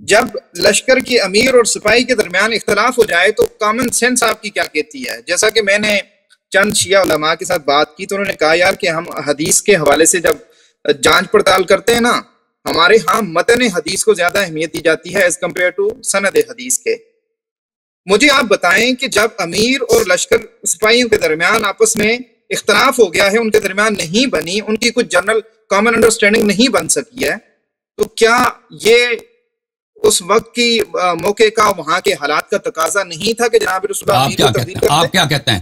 جب لشکر کی امیر اور سپاہی کے درمیان اختلاف ہو جائے تو کامن سینس آپ کی کیا کہتی ہے؟ جیسا کہ میں نے چند شیعہ علماء کے ساتھ بات کی تو انہوں نے کہا یار کہ ہم حدیث کے حوالے سے جب جانچ پڑتال کرتے ہیں نا، ہمارے ہاں متن حدیث کو زیادہ اہمیت دی جاتی ہے ایز کمپیئر ٹو سند حدیث کے. مجھے آپ بتائیں کہ جب امیر اور لشکر سپاہیوں کے درمیان آپس میں اختلاف ہو گیا ہے، ان کے درمیان نہیں بنی، ان کی کچھ جنرل کامن انڈرسٹینڈنگ نہیں بن سکی ہے، تو کیا یہ اس وقت کی موقع کا وہاں کے حالات کا تقاضا نہیں تھا کہ جناب رسول اللہ آپ کیا کہتے ہیں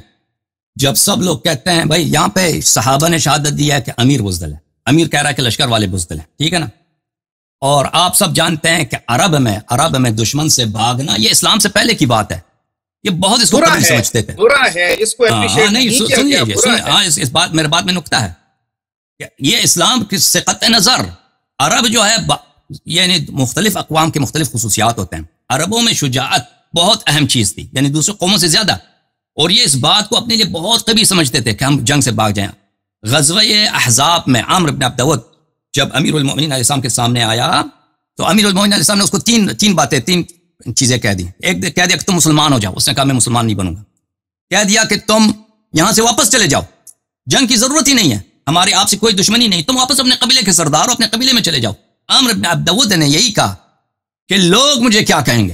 جب سب لوگ کہتے ہیں بھائی یہاں پہ صحابہ نے شہادت دیا ہے کہ امیر بزدل ہے، امیر کہہ رہا ہے کہ لشکر والے بزدل ہیں، ٹھیک ہے نا. اور آپ سب جانتے ہیں کہ عرب میں دشمن سے بھاگنا یہ اسلام سے پہلے کی بات ہے. یہ بہت اس کو قدر سمجھتے تھے، برا ہے، اس کو نہیں سن لیجیے، اس بات میرے بات میں نکتہ ہے کہ یہ اسلام سے قطع نظر عرب جو ہے یعنی مختلف اقوام کے مختلف خصوصیات ہوتے ہیں. عربوں میں شجاعت بہت اہم چیز تھی، یعنی دوسرے قوموں سے زیادہ، اور یہ اس بات کو اپنے لیے بہت قوی سمجھتے تھے کہ ہم جنگ سے بھاگ جائیں. غزوہ احزاب میں عامر بن عبد ود جب امیر المؤمنین علیہ السلام کے سامنے آیا تو امیر المؤمنین علیہ السلام نے اس کو تین چیزیں کہہ دی. ایک کہہ دیا کہ تم مسلمان ہو جاؤ، اس نے کہا میں مسلمان نہیں بنوں گا. کہہ دیا کہ تم یہاں سے واپس چلے جاؤ، جنگ کی ضرورت ہی نہیں ہے، ہماری آپ سے کوئی دشمنی نہیں، تم واپس اپنے قبیلے کے سردار ہو، اپنے قبیلے میں چلے جاؤ. عامر بن عبد ود نے یہی کہا کہ لوگ مجھے کیا کہیں گے،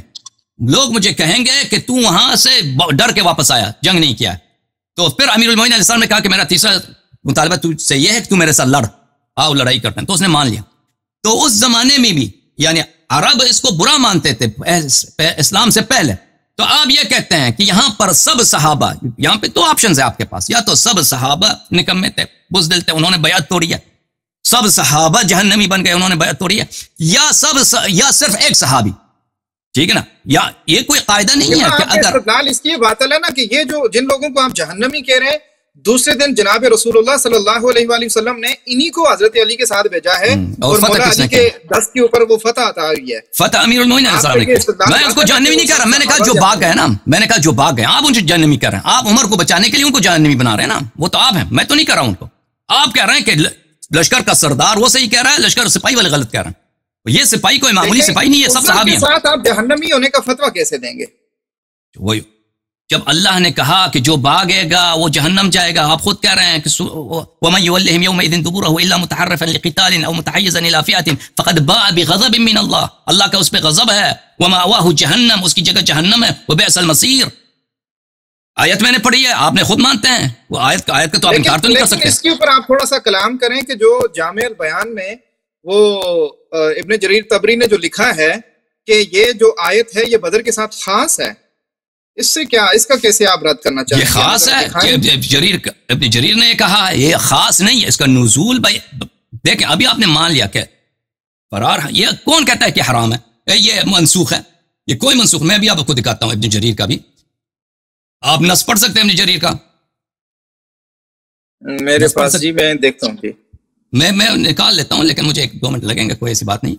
لوگ مجھے کہیں گے کہ تو وہاں سے ڈر کے واپس آیا، جنگ نہیں کیا. تو پھر امیر المؤمنین علیہ السلام نے کہا کہ میرا تیسرا مطالبہ تجھ سے یہ ہے کہ تو میرے ساتھ لڑ، آؤ لڑائی کرتے ہیں. تو اس نے مان لیا. تو اس زمانے میں بھی یعنی عرب اس کو برا مانتے تھے اسلام سے پہلے. تو آپ یہ کہتے ہیں کہ یہاں پر سب صحابہ، یہاں پہ دو آپشنز ہیں آپ کے پاس، یا تو سب صحابہ نکمے تھے، بزدل تھے، انہوں نے بیعت توڑی ہے، سب صحابہ جہنمی بن گئے، انہوں نے بیعت توڑی ہے، یا صرف ایک صحابی، ٹھیک ہے نا. یا یہ کوئی قاعدہ نہیں ہے کہ اگر اس کی بات ہے نا کہ یہ جو جن لوگوں کو آپ جہنمی کہہ رہے ہیں، دوسرے دن جناب رسول اللہ صلی اللہ علیہ وآلہ وسلم نے انہی کو حضرت علی کے ساتھ بھیجا ہے، اور مولا علی کے دست کے اوپر وہ فتح عطا ہوئی ہے. فتح امیر المؤمنین علیہ السلام نے. میں اس کو جہنمی نہیں کہہ رہا، میں نے کہا جو بھاگ گئے نا، میں نے کہا جو بھاگ گئے، آپ ان سے جہنمی کر رہے ہیں، آپ عمر کو بچانے کے لیے ان کو جہنمی بنا رہے ہیں نا، وہ تو آپ ہیں، میں تو نہیں کر رہا ہوں ان کو. آپ کہہ رہے ہیں کہ لشکر کا سردار وہ صحیح کہہ رہا ہے، لشکر سپاہی والے غلط کہہ رہے ہیں. یہ سپاہی کوئی معمولی سپاہی نہیں ہے، سب صحابی ہیں. ساتھ آپ جہنمی ہونے کا فتویٰ کیسے دیں گے؟ وہی جب اللہ نے کہا کہ جو بھاگے گا وہ جہنم جائے گا، آپ خود کہہ رہے ہیں کہ وَمَن يُوَلِّهِمْ يَوْمَئِذٍ دُبُرَهُ إِلَّا مُتَحَرِّفًا لِقِتَالٍ أَوْ مُتَحَيِّزًا إِلَىٰ فِئَةٍ فَقَدْ بَاءَ بِغَضَبٍ مِّنَ اللَّهِ، اللہ کا اس پہ غضب ہے، وَمَأْوَاهُ جہنم، اس کی جگہ جہنم ہے، وَبِئْسَ الْمَصِيرُ۔ آیت میں نے پڑھی ہے، آپ نے خود مانتے ہیں، وہ آیت کا تو آپ انکار تو نہیں کر سکتے۔ اس کے اوپر آپ تھوڑا سا کلام کریں کہ جو جامع البیان میں وہ ابن جریر طبری نے جو لکھا ہے کہ یہ جو آیت ہے یہ بدر کے ساتھ خاص ہے، اس سے کیا، اس کا کیسے آپ رد کرنا چاہتے ہیں؟ یہ خاص ہے کہ ابن جریر نے یہ کہا ہے، یہ خاص نہیں ہے، اس کا نزول دیکھیں ابھی آپ نے مان لیا کہ فرار، یہ کون کہتا ہے کہ حرام ہے، یہ منسوخ ہے، یہ کوئی منسوخ، میں بھی آپ کو دکھاتا ہوں ابن جریر کا بھی، آپ نص پڑھ سکتے ہیں ابن جریر کا؟ میرے پاس جی میں دیکھتا ہوں جی، میں نکال لیتا ہوں، لیکن مجھے 1-2 منٹ لگیں گے، کوئی ایسی بات نہیں۔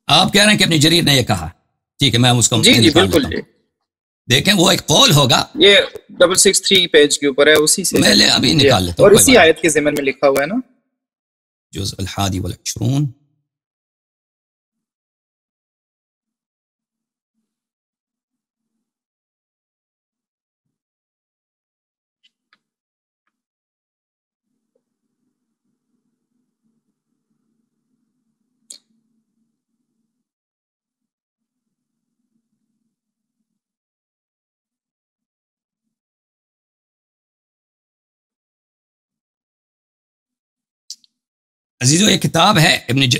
آپ کہہ رہے ہیں کہ ابن جریر نے یہ کہا، ٹھیک ہے، میں اس کو جی بالکل جی، دیکھیں وہ ایک قول ہوگا، یہ 663 پیج کے اوپر ہے، اسی سے میں ابھی نکال لیتا ہوں، اور اسی آیت کے ضمن میں لکھا ہوا ہے نا، جزء الحادی والعشرون۔ عزیزو، یہ کتاب ہے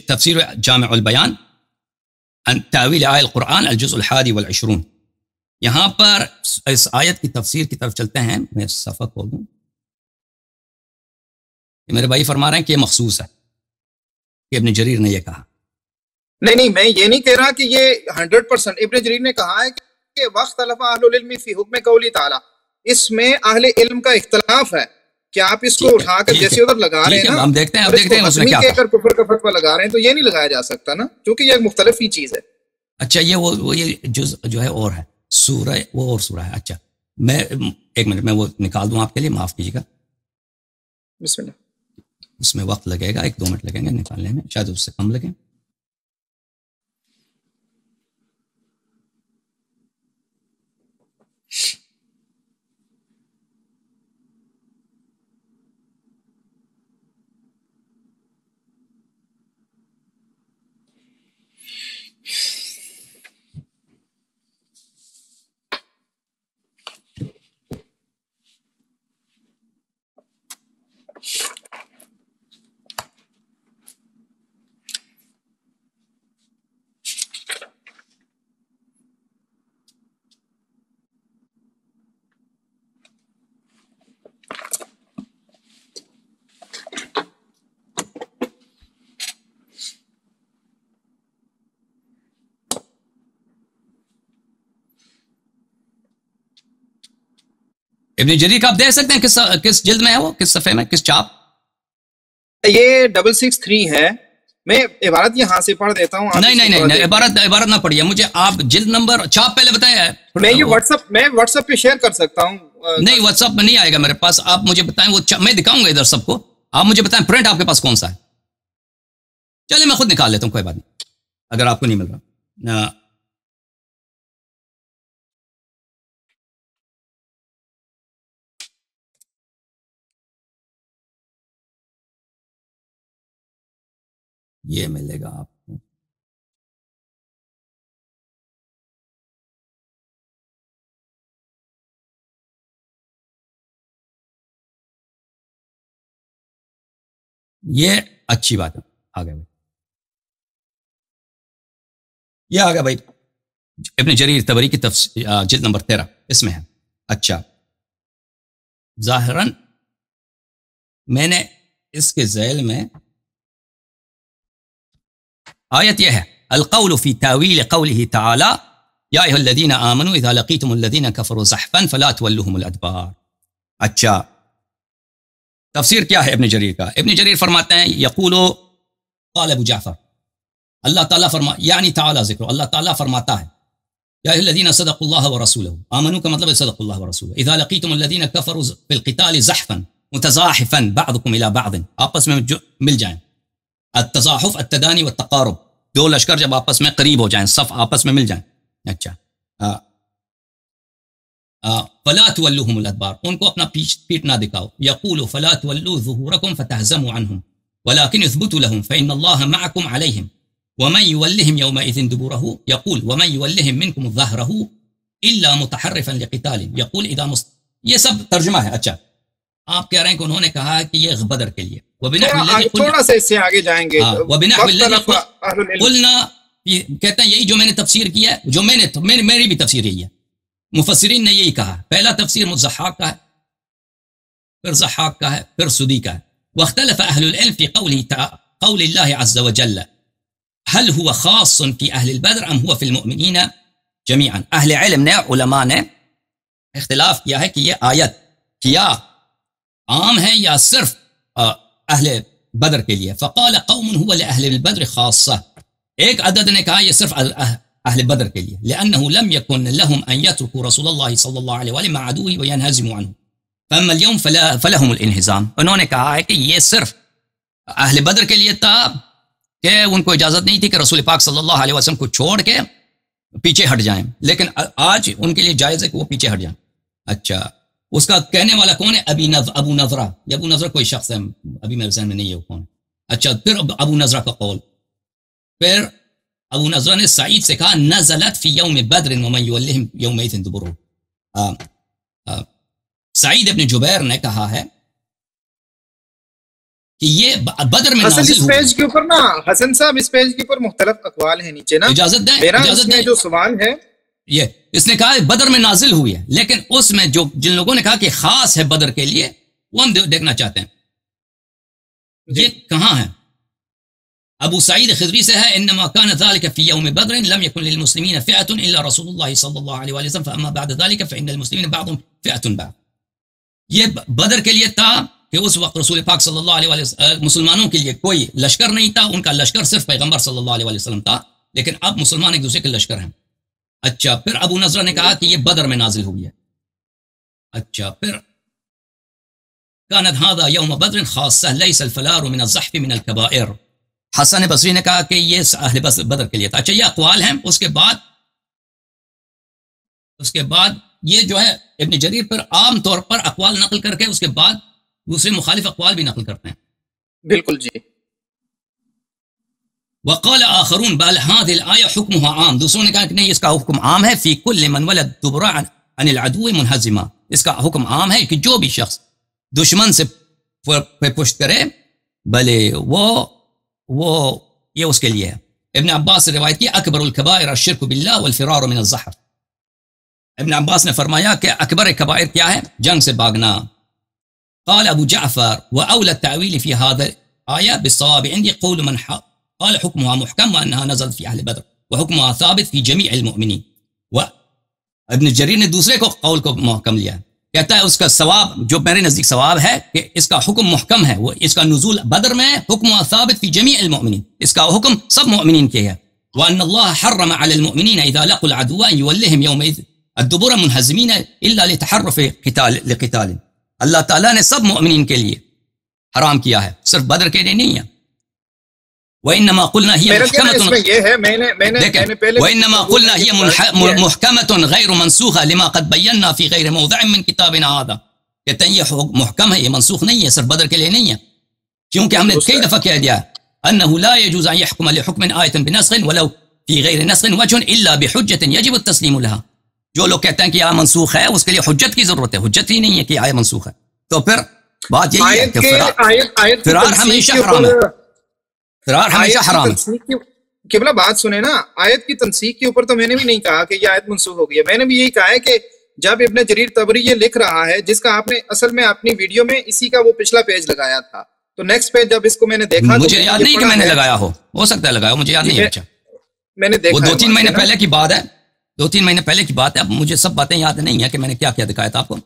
تفسیر جامع البیان عن تاویل آیہ القرآن الجزء الحادی والعشرون۔ یہاں پر اس آیت کی تفسیر کی طرف چلتے ہیں، میں صفحہ کھول دوں، میرے بھائی فرما رہے ہیں کہ یہ مخصوص ہے کہ ابن جریر نے یہ کہا۔ نہیں میں یہ نہیں کہہ رہا کہ یہ 100% ابن جریر نے کہا ہے کہ وقت طلبہ اہل العلم فی حکم قولی تعالی، اس میں اہل علم کا اختلاف ہے کہ آپ اس کو اٹھا کر جیسے ادھر لگا رہے ہیں نا، ہم دیکھتے ہیں اس میں کیا کفر کا فتویٰ لگا رہے ہیں، تو یہ نہیں لگایا جا سکتا نا، کیونکہ یہ ایک مختلف ہی چیز ہے۔ اچھا، یہ جز جو ہے اور ہے، سورہ وہ اور سورہ ہے۔ اچھا، میں 1 منٹ میں وہ نکال دوں آپ کے لیے، معاف کیجیے گا، بسم اللہ۔ اس میں وقت لگے گا، 1-2 منٹ لگیں گے نکالنے میں، شاید اس سے کم لگیں۔ ابن جریر کا آپ دیکھ سکتے ہیں کس جلد میں ہے، وہ کس صفحے میں، کس چاپ؟ یہ 663 ہے، میں عبارت یہاں سے پڑھ دیتا ہوں۔ نہیں عبارت نہ پڑھیے، مجھے آپ جلد نمبر چاپ پہلے بتائیں۔ میں یہ واٹس ایپ پہ شیئر کر سکتا ہوں۔ نہیں، واٹس ایپ میں نہیں آئے گا میرے پاس، آپ مجھے بتائیں، وہ میں دکھاؤں گا ادھر سب کو، آپ مجھے بتائیں پرنٹ آپ کے پاس کون سا ہے۔ چلے میں خود نکال لیتا ہوں، کوئی بات نہیں اگر آپ کو نہیں مل رہا۔ یہ ملے گا آپ کو، یہ اچھی بات ہے، آ گیا بھائی، یہ آ گیا بھائی، ابن جریر طبری کی جلد نمبر 13 اس میں ہے۔ اچھا، ظاہراً میں نے اس کے ذیل میں آیت یہ ہے، القول فی تاویل قوله تعالی یا ایھا الذین آمنوا اذا لقیتم الذین کفروا زحفا فلا تولوہم الادبار۔ اچھا، تفسیر کیا ہے ابن جریر کا؟ ابن جریر فرماتے ہیں، یقول قال ابو جعفر، اللہ تعالیٰ یعنی تعالیٰ ذکر، اللہ تعالیٰ فرماتا ہے، یا ایھا الذین صدقوا اللہ ورسولہ، آمنوا کا مطلب ہے صدق اللہ ورسولہ، اذا لقیتم الذین کفروا فی القتال زحفا متزاحفا بعضکم الی بعض، آپس میں مل جائیں، التزاحف التدانی والتقارب، 2 لشکر جب آپس میں قریب ہو جائیں، صف آپس میں مل جائیں۔ اچھا، فلا تولوهم الادبار، ان کو اپنا پیٹ نہ دکھاؤ. یقول فلا تولوا ظهوركم فتهزموا عنهم ولكن اثبتوا لهم فإن الله معكم عليهم ومن يولهم يومئذ دبره. يقول ومن يولهم منكم ظهره الا متحرفا لقتال. يقول اذا یہ سب ترجمہ ہے. اچھا آپ کہہ رہے ہیں کہ انہوں نے کہا کہ یہ غدر کے لیے. تھوڑا سا اس سے آگے جائیں گے. وبنحو الذي قلنا، کہتے ہیں یہی جو میں نے تفسیر کیا ہے، جو میری بھی تفسیر یہی ہے. مفسرین نے یہی کہا. پہلا تفسیر مضحاک کا ہے، پھر ضحاک کا ہے، پھر سدی کا ہے. واختلف اهل العلم في قول الله عز وجل هل هو خاص في اهل البدر ام هو في المؤمنين جميعا. اہل علم نے، علماء نے اختلاف کیا ہے کہ یہ آیت کیا عام ہے یا صرف اہل بدر کے لیے. فقال قوم هو لاهل البدر خاصه، ایک عدد نے کہا یہ صرف اہل بدر کے لیے. لانه لم يكن لهم ان يتركوا رسول الله صلى الله عليه وسلم مع عدوه وينهزموا عنه فاما اليوم فلهم الانهزام. انہوں نے کہا ہے کہ یہ صرف اہل بدر کے لیے تھا کہ ان کو اجازت نہیں تھی کہ رسول پاک صلی اللہ علیہ وسلم کو چھوڑ کے پیچھے ہٹ جائیں، لیکن آج ان کے لیے جائز ہے کہ وہ پیچھے ہٹ جائیں. اچھا اس کا کہنے والا کون ہے؟ ابو نضرہ. یہ ابو نضرہ کوئی شخص ہے، ابھی میرے ذہن میں نہیں ہے وہ کون. اچھا پھر ابو نضرہ کا قول. پھر ابو نضرہ نے سعید سے کہا نزلت فی یوم بدر ومن یولہم یومئذ دبرہ. سعید ابن جبیر نے کہا ہے کہ یہ بدر میں نازل ہوئی. اس پیج کے اوپر نا حسن صاحب، اس پیج کے اوپر مختلف اقوال ہیں نیچے نا. اجازت دیں، اجازت دیں. جو سوال ہے یہ اس نے کہا ہے بدر میں نازل ہوئی ہے، لیکن اس میں جو جن لوگوں نے کہا کہ خاص ہے بدر کے لیے، وہ ہم دیکھنا چاہتے ہیں یہ کہاں ہے. ابو سعید خضری سے ہے انما كان ذلك في يوم بدر لم يكن للمسلمين فئة الا رسول الله صلى الله عليه وسلم فاما بعد ذلك فان المسلمين بعضهم فئة بعض. یہ بدر کے لیے تھا کہ اس وقت رسول پاک صلی اللہ علیہ وسلم مسلمانوں کے لیے کوئی لشکر نہیں تھا، ان کا لشکر صرف پیغمبر صلی اللہ علیہ وسلم تھا، لیکن اب مسلمان ایک دوسرے کے لشکر ہیں. اچھا پھر ابو نضرہ نے کہا کہ یہ بدر میں نازل ہوئی ہے. اچھا پھر كانت هذا يوم بدر خاصة ليس الفلار من الزحف من الكبائر. حسن بصری نے کہا کہ یہ اہل بدر کے لیے تھا. اچھا یہ اقوال ہیں. اس کے بعد یہ جو ہے ابن جریر پر عام طور پر اقوال نقل کر کے اس کے بعد دوسرے مخالف اقوال بھی نقل کرتے ہیں. بالکل جی. وقال آخرون بل هذه الآية حكمها عام. دوسروں نے کہا کہ نہیں، اس کا حکم عام ہے. في كل من ولد دبرا عن العدو منهزما. اس کا حکم عام ہے کہ جو بھی شخص دشمن سے پشت کرے بھلے وہ یہ اس کے لیے ہے. ابن عباس سے روایت کی اکبر الکبائر الشرک باللہ والفرار من الزحف. ابن عباس نے فرمایا کہ اکبر کبائر کیا ہے؟ جنگ سے بھاگنا. قال ابو جعفر واولى التاويل في هذا الايه بالصواب عندي قول من قال حكمها محكم وانها نزلت في اهل بدر وحكمها ثابت في جميع المؤمنين. ابن جریر نے دوسرے کو قول کو محکم لیا، کہتا ہے اس کا ثواب جو میرے نزدیک ثواب ہے کہ اس کا حکم محکم ہے، وہ اس کا نزول بدر میں ہے. حکم ثابت فی جمیع المؤمنین، اس کا حکم سب مؤمنین کے ہے. وان اللہ حرم علی المؤمنین اذا لقوا العدو ان یولہم یومئذ الدبر منہزمین الا لتحرف لقتال. اللہ تعالیٰ نے سب مؤمنین کے لیے حرام کیا ہے، صرف بدر کے لیے نہیں ہے. وانما قلنا هي محكمة غير منسوخة لما قد بينا في غير موضع من كتابنا هذا. کہتے ہیں یہ محکم ہے، یہ منسوخ نہیں ہے، صرف بدر کے لیے نہیں ہے، کیونکہ ہم نے کئی دفعہ کہہ دیا انه لا يجوز ان يحكم لحكم آية بنسخ ولو في غير نسخ وجه الا بحجة يجب التسليم لها. جو لوگ کہتے ہیں کہ یہ منسوخ ہے اس کے لیے حجت کی ضرورت ہے، حجت ہی نہیں ہے کہ آیت منسوخ ہے. تو پھر بات یہی ہے کہ فرار ہمیشہ حرام ہے، فرار ہمیشہ حرام ہے. قبلہ بات سنیں نا، آیت کی تنسیخ کے اوپر تو میں نے بھی نہیں کہا کہ یہ آیت منسوخ ہو گئی ہے. میں نے بھی یہی کہا ہے کہ جب ابن جریر طبری یہ لکھ رہا ہے، جس کا آپ نے اصل میں اپنی ویڈیو میں اسی کا وہ پچھلا پیج لگایا تھا، تو نیکسٹ پیج جب اس کو میں نے دیکھا مجھے یاد نہیں کہ میں نے لگایا ہو سکتا ہے لگایا ہو، مجھے یاد نہیں ہے. اچھا میں نے دیکھا، وہ 2-3 مہینے پہلے کی بات ہے، 2-3 مہینے پہلے کی بات ہے. اب مجھے سب باتیں یاد نہیں ہے کہ میں نے کیا کیا دکھایا تھا آپ کو.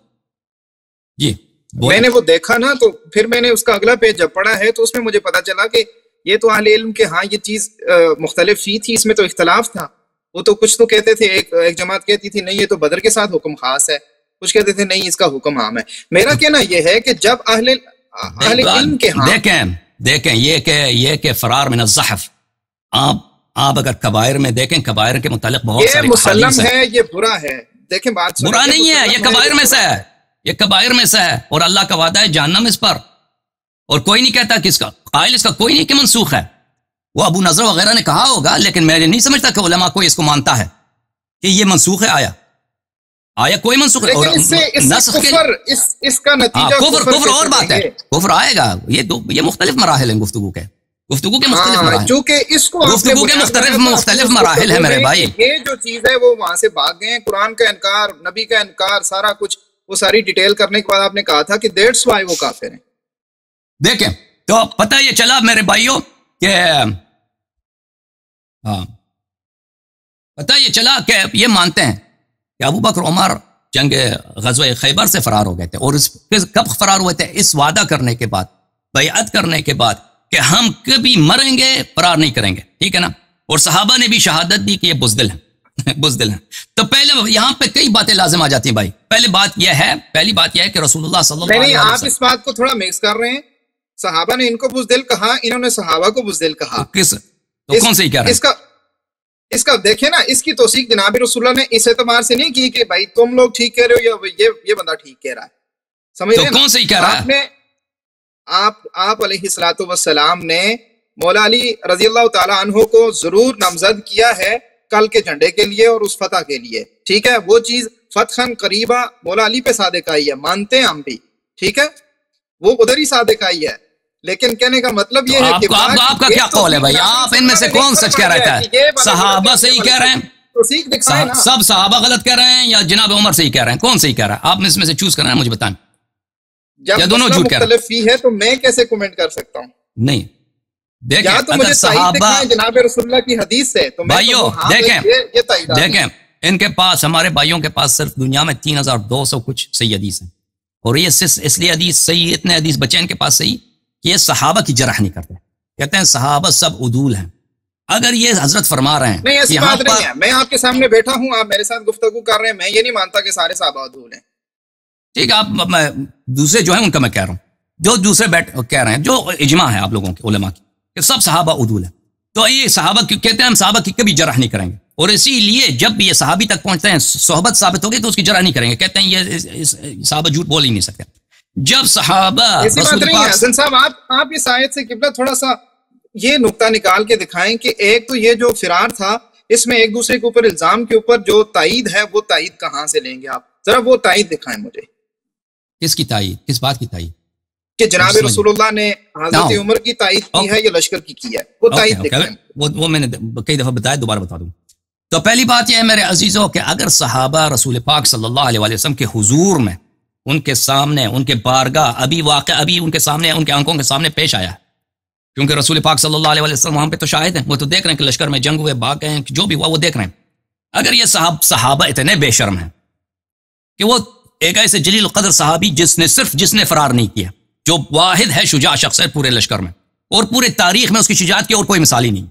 جی میں نے وہ دیکھا نا، تو پھر میں نے اس کا اگلا پیج جب پڑھا ہے تو اس میں مجھے پتا چلا کہ یہ تو اہل علم کے ہاں یہ چیز مختلف ہی تھی، اس میں تو اختلاف تھا. وہ تو کچھ تو کہتے تھے، ایک جماعت کہتی تھی نہیں یہ تو بدر کے ساتھ حکم خاص ہے، کچھ کہتے تھے نہیں اس کا حکم عام ہے. میرا کہنا یہ ہے کہ جب اہل علم کے ہاں دیکھیں یہ کہ فرار من الزحف، آپ آپ اگر کبائر میں دیکھیں، کبائر کے متعلق بہت سارے مسلم ہے، یہ برا ہے. دیکھیں بات برا نہیں ہے، یہ کبائر میں سے ہے، یہ کبائر میں سے ہے، اور اللہ کا وعدہ ہے جہنم اس پر. اور کوئی نہیں کہتا کہ اس کا قائل اس کا کوئی نہیں کہ منسوخ ہے. وہ ابو نضر وغیرہ نے کہا ہوگا، لیکن میں نہیں سمجھتا کہ علماء کوئی اس کو مانتا ہے کہ یہ منسوخ ہے. آیا کوئی منسوخ ہے. اور اس کا نتیجہ کفر اور بات ہے، کفر آئے گا. یہ مختلف مراحل ہیں گفتگو کے مختلف مراحل، چونکہ اس کو گفتگو کے مختلف مراحل ہیں میرے بھائی. یہ جو چیز ہے وہ وہاں سے بھاگ گئے ہیں. قرآن کا انکار، نبی کا انکار، سارا کچھ وہ ساری ڈیٹیل کرنے کے بعد آپ نے کہا تھا کہ دیٹس وائی وہ کافر ہیں. دیکھیں تو پتہ یہ چلا میرے بھائیوں کہ پتہ یہ چلا کہ یہ مانتے ہیں کہ ابو بکر عمر جنگ غزوہ خیبر سے فرار ہو گئے تھے. اور کب فرار ہوئے تھے؟ اس وعدہ کرنے کے بعد، بیعت کرنے کے بعد کہ ہم کبھی مریں گے فرار نہیں کریں گے. ٹھیک ہے نا. اور صحابہ نے بھی شہادت دی کہ یہ بزدل ہیں. تو پہلے یہاں پہ کئی باتیں لازم آ جاتی ہیں بھائی. پہلی بات یہ ہے کہ رسول اللہ صلی اللہ علیہ وسلم، آپ اس بات کو تھوڑا مکس کر رہے ہیں. صحابہ نے ان کو بزدل کہا، انہوں نے صحابہ کو بزدل کہا. تو کون سے ہی کہہ رہے ہیں؟ اس کا دیکھیں نا، اس کی توثیق جناب رسول اللہ نے اس اعتبار سے نہیں کی کہ بھائی تم لوگ ٹھیک کہہ رہے ہو یا یہ بندہ ٹھیک کہہ رہا ہے. سمجھ رہے ہیں؟ تو کون سے ہی کہہ رہا ہے؟ آپ علیہ الصلوۃ والسلام نے مولا علی رضی اللہ تعالی عنہ کو ضرور نامزد کیا ہے کل کے جھنڈے کے لیے اور اس فتح کے لیے. ٹھیک ہے، وہ چیز فتحاً قریبا مولا علی پہ صادق آئی ہے، مانتے ہیں ہم بھی. ٹھیک ہے، وہ ادھر ہی صادق آئی ہے. لیکن کہنے کا مطلب یہ ہے کہ آپ کا کیا قول ہے بھائی؟ آپ ان میں سے کون سچ کہہ رہتا ہے؟ صحابہ سے ہی کہہ رہے ہیں؟ سب صحابہ غلط کہہ رہے ہیں یا جناب عمر سے ہی کہہ رہے ہیں؟ کون سے ہی کہہ رہا ہے؟ آپ اس میں سے چوز کرنا ہے، مجھے بتائیں. جب دونوں جھوٹ کہہ رہے ہیں ہے تو میں کیسے کمنٹ کر سکتا ہوں؟ نہیں یا تو مجھے صحابہ جناب رسول اللہ کی حدیث سے تو بھائیوں دیکھیں ان کے پاس، ہمارے بھائیوں کے پاس صرف دنیا میں 3200 کچھ صحیح حدیث ہیں. اور یہ اس لیے حدیث صحیح، اتنے حدیث بچے ان کے پاس صحیح کہ یہ صحابہ کی جرح نہیں کرتے. کہتے ہیں صحابہ سب عدول ہیں. اگر یہ حضرت فرما رہے ہیں، نہیں ایسی بات نہیں ہے. میں آپ کے سامنے بیٹھا ہوں، آپ میرے ساتھ گفتگو کر رہے ہیں، میں یہ نہیں مانتا کہ سارے صحابہ عدول ہیں. ٹھیک ہے، آپ دوسرے جو ہیں ان کا میں کہہ رہا ہوں، جو دوسرے کہہ رہے ہیں، جو اجماع ہے آپ لوگوں کے علماء کی کہ سب صحابہ عدول ہیں. تو یہ صحابہ کہتے ہیں ہم صحابہ کی کبھی جرح نہیں کریں گے. اور اسی لیے جب بھی یہ صحابی تک پہنچتے ہیں، صحبت ثابت ہوگی تو اس کی جرح نہیں کریں گے. کہتے ہیں یہ صحابہ جھوٹ بول ہی نہیں سکتے. جب صحابہ حسن صاحب آپ اس آیت سے قبلہ تھوڑا سا یہ نقطہ نکال کے دکھائیں کہ ایک تو یہ جو فرار تھا، اس میں ایک دوسرے کے اوپر الزام کے اوپر جو تائید ہے، وہ تائید کہاں سے لیں گے آپ؟ ذرا وہ تائید دکھائیں مجھے. کس کی تائید؟ کس بات کی تائید؟ کہ جناب رسول اللہ نے حضرت عمر کی تائید کی ہے یا لشکر کی ہے؟ وہ تائید دکھائیں. وہ میں نے کئی دفعہ بتایا، دوبارہ بتا دوں. تو پہلی بات یہ ہے میرے عزیزوں کہ اگر صحابہ رسول پاک صلی اللہ علیہ وسلم کے حضور میں، ان کے سامنے، ان کے بارگاہ، ابھی ان کے سامنے، ان کے آنکھوں کے سامنے پیش آیا ہے، کیونکہ رسول پاک صلی اللہ علیہ وسلم وہاں پہ تو شاہد ہیں، وہ تو دیکھ رہے ہیں کہ لشکر میں جنگ ہوئے، بھاگ گئے ہیں، جو بھی ہوا وہ دیکھ رہے ہیں. اگر یہ صحابہ اتنے بے شرم ہیں کہ وہ ایک ایسے جلیل القدر صحابی جس نے فرار نہیں کیا، جو واحد ہے شجاع شخص ہے پورے لشکر میں، اور پورے تاریخ میں اس کی شجاعت کی اور کوئی مثال ہی نہیں،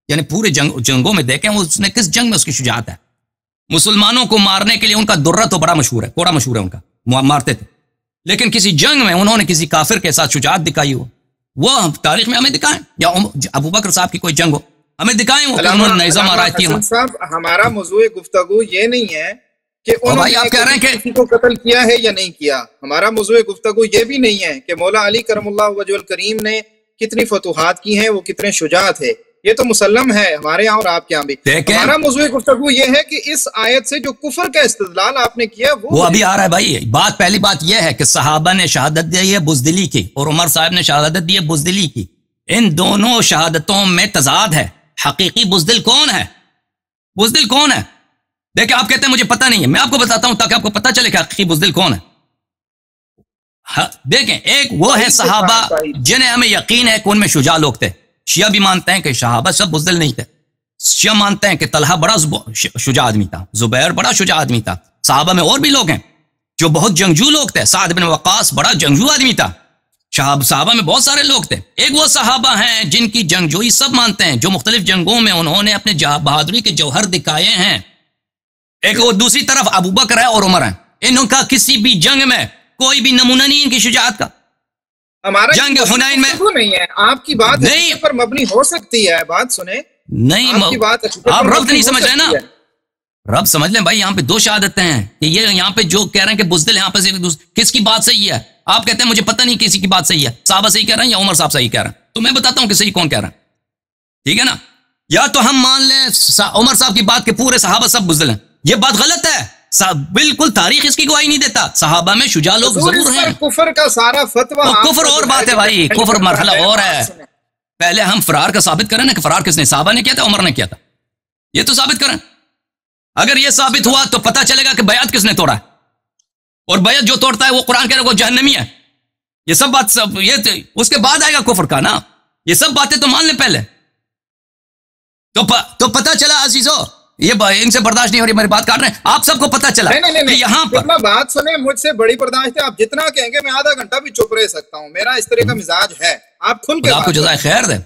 یعنی پورے جنگوں میں دیکھیں اس نے کس جنگ میں اس کی شجاعت ہے. مسلمانوں کو مارنے کے لیے ان کا درہ تو بڑا مشہور ہے، کوڑا مشہور ہے ان کا، مارتے تھے. لیکن کسی جنگ میں انہوں نے کسی کافر کے ساتھ شجاعت دکھائی ہو، وہ تاریخ میں ہمیں دکھائیں. یا ابو بکر صاحب کی کوئی جنگ ہو، ہمیں دکھائیں وہ کہ انہوں نے نیزہ مارا ہے. ہمارا موضوع گفتگو یہ نہیں ہے کہ انہوں نے کسی کو قتل کیا ہے یا نہیں کیا. ہمارا موضوع گفتگو یہ بھی نہیں ہے کہ مولا علی کرم اللہ وجہ الکریم نے کتنی فتوحات کی ہیں، وہ کتنے شجاع تھے. یہ تو مسلم ہے ہمارے یہاں اور آپ کے یہاں بھی. ہمارا موضوع گفتگو یہ ہے کہ اس آیت سے جو کفر کا استدلال آپ نے کیا وہ ابھی آ رہا ہے بھائی. پہلی بات یہ ہے کہ صحابہ نے شہادت دی ہے بزدلی کی، اور عمر صاحب نے شہادت دی ہے بزدلی کی. ان دونوں شہادتوں میں تضاد ہے. حقیقی بزدل کون ہے؟ بزدل کون ہے؟ دیکھیں آپ کہتے ہیں مجھے پتہ نہیں ہے، میں آپ کو بتاتا ہوں تاکہ آپ کو پتہ چلے کہ حقیقی بزدل کون ہے. دیکھیں ایک وہ ہے صحابہ جنہیں ہمیں یقین ہے کہ ان میں شجاع لوگ تھے. شیعہ بھی مانتے ہیں کہ صحابہ سب بزدل نہیں تھے. شیعہ مانتے ہیں کہ طلحہ بڑا شجاع آدمی تھا، زبیر بڑا شجاع آدمی تھا. صحابہ میں اور بھی لوگ ہیں جو بہت جنگجو لوگ تھے. سعد بن وقاص بڑا جنگجو آدمی تھا. صحابہ میں بہت سارے لوگ تھے. ایک وہ صحابہ ہیں جن کی جنگجوئی سب مانتے ہیں، جو مختلف جنگوں میں انہوں نے اپنے بہادری کے جوہر دکھائے ہیں. ایک وہ دوسری طرف ابو بکر ہے اور عمر ہیں. ان کا کسی بھی جنگ میں کوئی بھی نمونہ نہیں ان کی شجاعت کا. ہمارا جنگ حنین میں نہیں ہے. آپ کی بات نہیں پر مبنی ہو سکتی ہے. بات سنیں، نہیں آپ رب نہیں سمجھ رہے نا, رب سمجھ لیں بھائی. یہاں پہ دو شہادتیں ہیں کہ یہ یہاں پہ جو کہہ رہے ہیں کہ بزدل یہاں پہ کس کی بات صحیح ہے؟ آپ کہتے ہیں مجھے پتہ نہیں کسی کی بات صحیح ہے, صحابہ صحیح کہہ رہے ہیں یا عمر صاحب صحیح کہہ رہے ہیں, تو میں بتاتا ہوں کہ صحیح کون کہہ رہا ہے. ٹھیک ہے نا, یا تو ہم مان لیں عمر صاحب کی بات کہ پورے صحابہ سب بزدل ہیں, یہ بات غلط ہے. بالکل تاریخ اس کی گواہی نہیں دیتا. صحابہ میں شجاع لوگ ضرور ہیں. کفر کا سارا فتویٰ, کفر اور بات ہے بھائی, کفر مرحلہ اور ہے. پہلے ہم فرار کا ثابت کریں نا کہ فرار کس نے, صحابہ نے کیا تھا, عمر نے کیا تھا, یہ تو ثابت کریں. اگر یہ ثابت ہوا تو پتہ چلے گا کہ بیعت کس نے توڑا ہے, اور بیعت جو توڑتا ہے وہ قرآن کہہ رہا ہے وہ جہنمی ہے. یہ سب بات سب یہ اس کے بعد آئے گا کفر کا نا. یہ سب باتیں تو مان لیں پہلے, تو پتہ چلا عزیزو, یہ ان سے برداشت نہیں ہو رہی, میری بات کاٹ رہے ہیں. آپ سب کو پتہ چلا کہ یہاں پر بات سنیں, مجھ سے بڑی برداشت ہے. آپ جتنا کہیں گے میں آدھا گھنٹہ بھی چپ رہ سکتا ہوں, میرا اس طرح کا مزاج ہے. آپ کھل کے آپ کو جزائے خیر دے.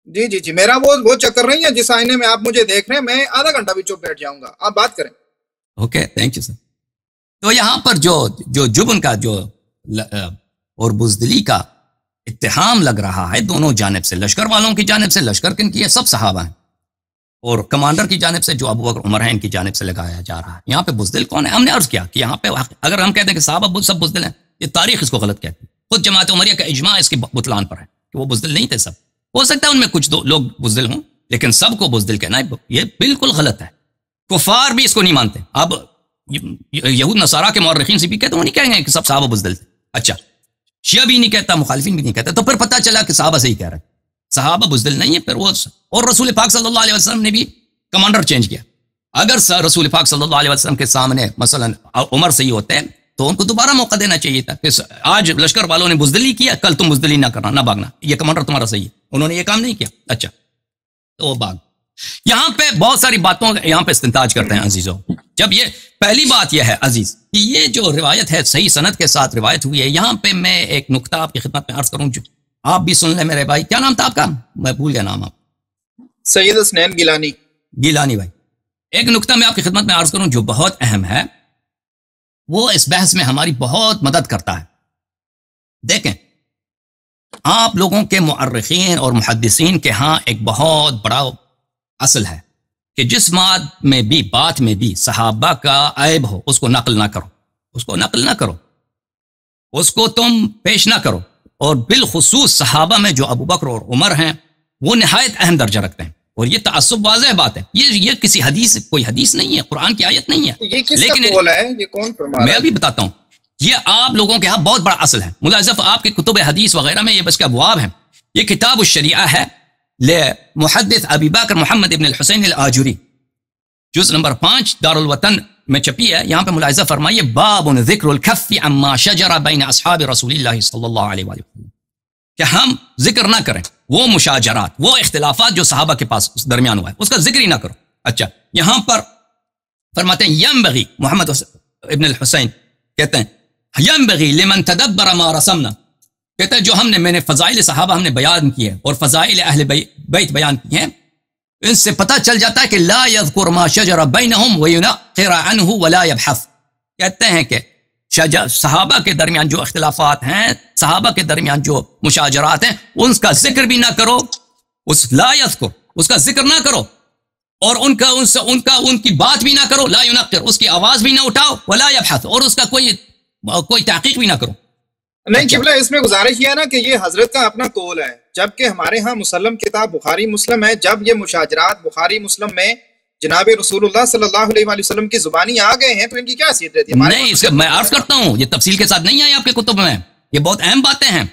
جی جی جی, میرا وہ چکر نہیں ہے جس آئینے میں آپ مجھے دیکھ رہے ہیں. میں آدھا گھنٹہ بھی چپ بیٹھ جاؤں گا, آپ بات کریں. Okay, thank you sir. تو یہاں پر جو جبن کا جو اور بزدلی کا اتہام لگ رہا ہے دونوں جانب سے, لشکر والوں کی جانب سے, لشکر کن کی ہے, سب صحابہ ہیں, اور کمانڈر کی جانب سے جو ابو بکر عمر ہیں ان کی جانب سے لگایا جا رہا ہے. یہاں پہ بزدل کون ہے؟ ہم نے عرض کیا کہ یہاں پہ اگر ہم کہتے ہیں کہ صحابہ سب بزدل ہیں, یہ تاریخ اس کو غلط کہتی ہے. خود جماعت عمریہ کا اجماع اس کے بطلان پر ہے کہ وہ بزدل نہیں تھے. سب ہو سکتا ہے ان میں کچھ لوگ بزدل ہوں, لیکن سب کو بزدل کہنا یہ بالکل غلط ہے. کفار بھی اس کو نہیں مانتے. اب یہود نصارہ کے مورخین سے بھی کہتے ہیں, وہ نہیں کہیں گے کہ سب صحابہ بزدل تھے. اچھا, شیعہ بھی نہیں کہتا, مخالفین بھی نہیں کہتا. تو پھر پتہ چلا کہ صحابہ صحیح کہہ رہے ہیں, صحابہ بزدل نہیں ہے. پھر وہ اور رسول پاک صلی اللہ علیہ وسلم نے بھی کمانڈر چینج کیا. اگر رسول پاک صلی اللہ علیہ وسلم کے سامنے مثلا عمر صحیح ہوتے ہیں تو ان کو دوبارہ موقع دینا چاہیے تھا کہ آج لشکر والوں نے بزدلی کیا, کل تم بزدلی نہ کرنا, نہ بھاگنا, یہ کمانڈر تمہارا صحیح ہے. انہوں نے یہ کام نہیں کیا. اچھا, تو وہ بھاگ. یہاں پہ بہت ساری باتوں یہاں پہ استنتاج کرتے ہیں عزیزوں. جب یہ پہلی بات یہ ہے عزیز کہ یہ جو روایت ہے صحیح سند کے ساتھ روایت ہوئی ہے. یہاں پہ میں ایک نقطہ آپ کی خدمت میں عرض کروں, جو آپ بھی سن لیں میرے بھائی. کیا نام تھا آپ کا؟ میں بھول گیا نام. آپ سید حسنین گیلانی بھائی. ایک نقطہ میں آپ کی خدمت میں عرض کروں جو بہت اہم ہے, وہ اس بحث میں ہماری بہت مدد کرتا ہے. دیکھیں, آپ لوگوں کے مؤرخین اور محدثین کے ہاں ایک بہت بڑا اصل ہے کہ جس بات میں بھی صحابہ کا عیب ہو اس کو نقل نہ کرو, اس کو نقل نہ کرو, اس کو تم پیش نہ کرو. اور بالخصوص صحابہ میں جو ابو بکر اور عمر ہیں وہ نہایت اہم درجہ رکھتے ہیں. اور یہ تعصب واضح بات ہے, یہ کسی کوئی حدیث نہیں ہے, قرآن کی آیت نہیں ہے. لیکن یہ کون فرما رہا ہے؟ میں ابھی بتاتا ہوں. یہ آپ لوگوں کے ہاں بہت بڑا اصل ہے. ملاحظہ آپ کے کتب حدیث وغیرہ میں یہ بس کے ابواب ہیں. یہ کتاب الشریعہ ہے محدث ابی بکر محمد ابن الحسین الآجری, جز نمبر 5 دارالوطن میں چھپی ہے. یہاں پہ ملاحظہ فرمائیے, باب ذکر الکف عما شجر بین اصحاب رسول اللہ صلی اللہ علیہ وسلم, کہ ہم ذکر نہ کریں وہ مشاجرات, وہ اختلافات جو صحابہ کے پاس درمیان ہوا ہے, اس کا ذکر ہی نہ کرو. اچھا, یہاں پر فرماتے ہیں ینبغی, محمد ابن الحسین کہتے ہیں ینبغی لمن تدبر ما رسمنا, کہتے ہیں جو میں نے فضائل صحابہ ہم نے بیان کیے اور فضائل اہل بیت بیان کیے ہیں, ان سے پتہ چل جاتا ہے کہ لا یذکر ما شجر بینہم وینقر عنہ ولا یبحث. کہتے ہیں کہ صحابہ کے درمیان جو اختلافات ہیں, صحابہ کے درمیان جو مشاجرات ہیں, ان کا ذکر بھی نہ کرو. لا یذکر, اس کا ذکر نہ کرو, اور ان کی بات بھی نہ کرو. لا ینقر, اس کی آواز بھی نہ اٹھاؤ. ولا یبحث, اور اس کا کوئی تحقیق بھی نہ کرو. نہیں قبلہ, اس میں گزارش یہ ہے نا کہ یہ حضرت کا اپنا قول ہے, جبکہ ہمارے ہاں مسلم کتاب بخاری مسلم ہے. جب یہ مشاجرات بخاری مسلم میں جناب رسول اللہ صلی اللہ علیہ وسلم کی زبانی آ گئے ہیں تو ان کی کیا حیثیت رہتی ہے؟ نہیں, اس کا میں عرض کرتا ہوں, یہ تفصیل کے ساتھ نہیں آئی آپ کے کتب میں. یہ بہت اہم باتیں ہیں.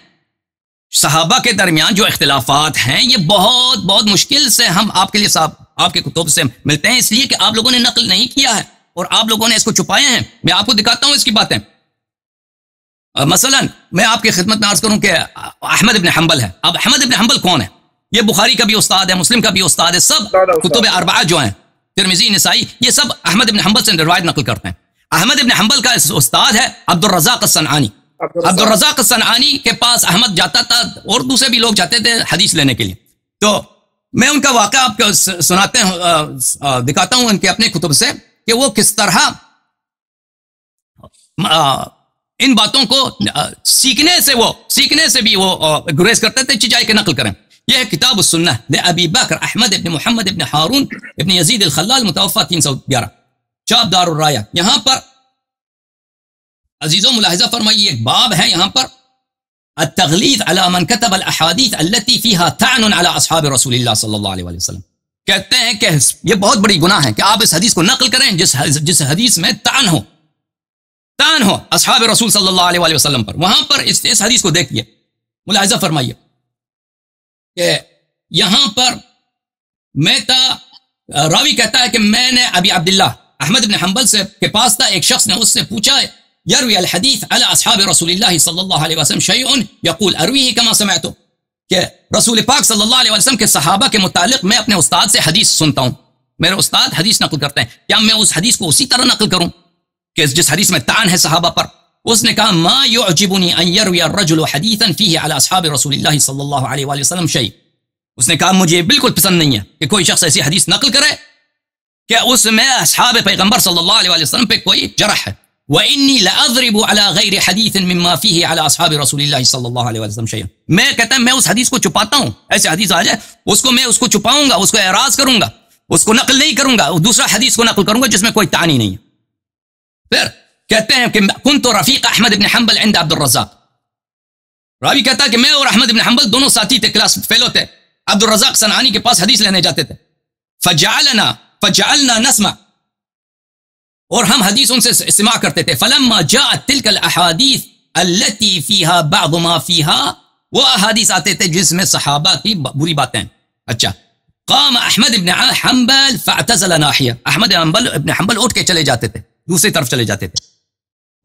صحابہ کے درمیان جو اختلافات ہیں یہ بہت بہت مشکل سے ہم آپ کے لیے آپ کے کتب سے ملتے ہیں, اس لیے کہ آپ لوگوں نے نقل نہیں کیا ہے اور آپ لوگوں نے اس کو چھپائے ہیں. میں آپ کو دکھاتا ہوں اس کی باتیں. مثلا میں آپ کی خدمت میں عرض کروں کہ احمد ابن حنبل ہے. اب احمد ابن حنبل کون ہے؟ یہ بخاری کا بھی استاد ہے, مسلم کا بھی استاد ہے. سب کتب اربعہ جو ہیں, ترمذی, نسائی, یہ سب احمد ابن حنبل سے روایت نقل کرتے ہیں. احمد ابن حنبل کا استاد ہے عبد الرزاق الصنعانی. عبد الرزاق الصنعانی کے پاس احمد جاتا تھا اور دوسرے بھی لوگ جاتے تھے حدیث لینے کے لیے. تو میں ان کا واقعہ آپ کو سناتے ہیں, دکھاتا ہوں ان کے اپنے کتب سے کہ وہ کس طرح ان باتوں کو سیکھنے سے بھی وہ گریز کرتے تھے چچائی کے نقل کریں. یہ ہے کتاب السنہ لابی بکر احمد ابن محمد ابن ہارون ابن یزید الخلال متوفى 311 چاپ دار الرایا. یہاں پر عزیزوں ملاحظہ فرمائیے ایک باب ہے یہاں پر التغلیظ على من كتب الاحاديث التي فيها طعن على اصحاب رسول اللہ صلی اللہ علیہ وسلم. کہتے ہیں کہ یہ بہت بڑی گناہ ہے کہ آپ اس حدیث کو نقل کریں جس حدیث میں طعن ہو اصحاب رسول صلی اللہ علیہ وسلم پر. وہاں پر اس حدیث کو دیکھیے, ملاحظہ فرمائیے کہ یہاں پر راوی کہتا ہے کہ میں نے ابی عبداللہ احمد بن حنبل سے کے پاس تھا, ایک شخص نے اس سے پوچھا یروی الحدیث علی اصحاب رسول اللہ صلی اللہ علیہ وسلم شیء یقول ارویہ کما سمعت, کہ رسول پاک صلی اللہ علیہ وسلم کے صحابہ کے متعلق میں اپنے استاد سے حدیث سنتا ہوں, میرے استاد حدیث نقل کرتے ہیں, کیا میں اس حدیث کو اسی طرح نقل کروں کہ جس حدیث میں طعن ہے صحابہ پر؟ اس نے کہا ما يعجبني ان يروي الرجل حديثا فيه على اصحاب رسول الله صلی اللہ علیہ وآلہ وسلم شيء. اس نے کہا مجھے بالکل پسند نہیں ہے کہ کوئی شخص ایسی حدیث نقل کرے کہ اس میں اصحاب پیغمبر صلی اللہ علیہ وآلہ وسلم پہ کوئی جرح ہے. واني لاضرب على غير حديث مما فيه على اصحاب رسول الله صلی اللہ علیہ وسلم شيء. میں کہتا ہوں میں اس حدیث کو چھپاتا ہوں, ایسے حدیث آ جائے اس کو چھپاؤں گا, اس کو اعراض کروں گا, اس کو نقل نہیں کروں گا, دوسرا حدیث کو نقل کروں گا جس میں کوئی تعانی نہیں ہے. پھر کہتے ہیں کہ کنت رفیق احمد بن حنبل عند عبد الرزاق. راوی کہتا ہے کہ میں اور احمد بن حنبل دونوں ساتھی تھے, کلاس فیلو تھے, عبد الرزاق صنعانی کے پاس حدیث لینے جاتے تھے. فجعلنا نسمع, اور ہم حدیث ان سے سماع کرتے تھے. فلما جاءت تلك الاحاديث التي فيها بعض ما فيها, وہ احادیث آتے تھے جس میں صحابہ کی بری باتیں. اچھا, قام احمد بن حنبل فاعتزل ناحیہ, احمد ابن حنبل اٹھ کے چلے جاتے تھے, دوسری طرف چلے جاتے تھے.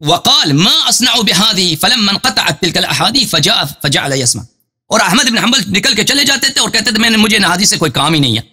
وقال ما اصنع بهذه فلما انقطعت تلك الاحاديث فجعل يسمع, اور احمد بن حنبل نکل کے چلے جاتے تھے اور کہتے تھے مجھے ان حدیث سے کوئی کام ہی نہیں ہے.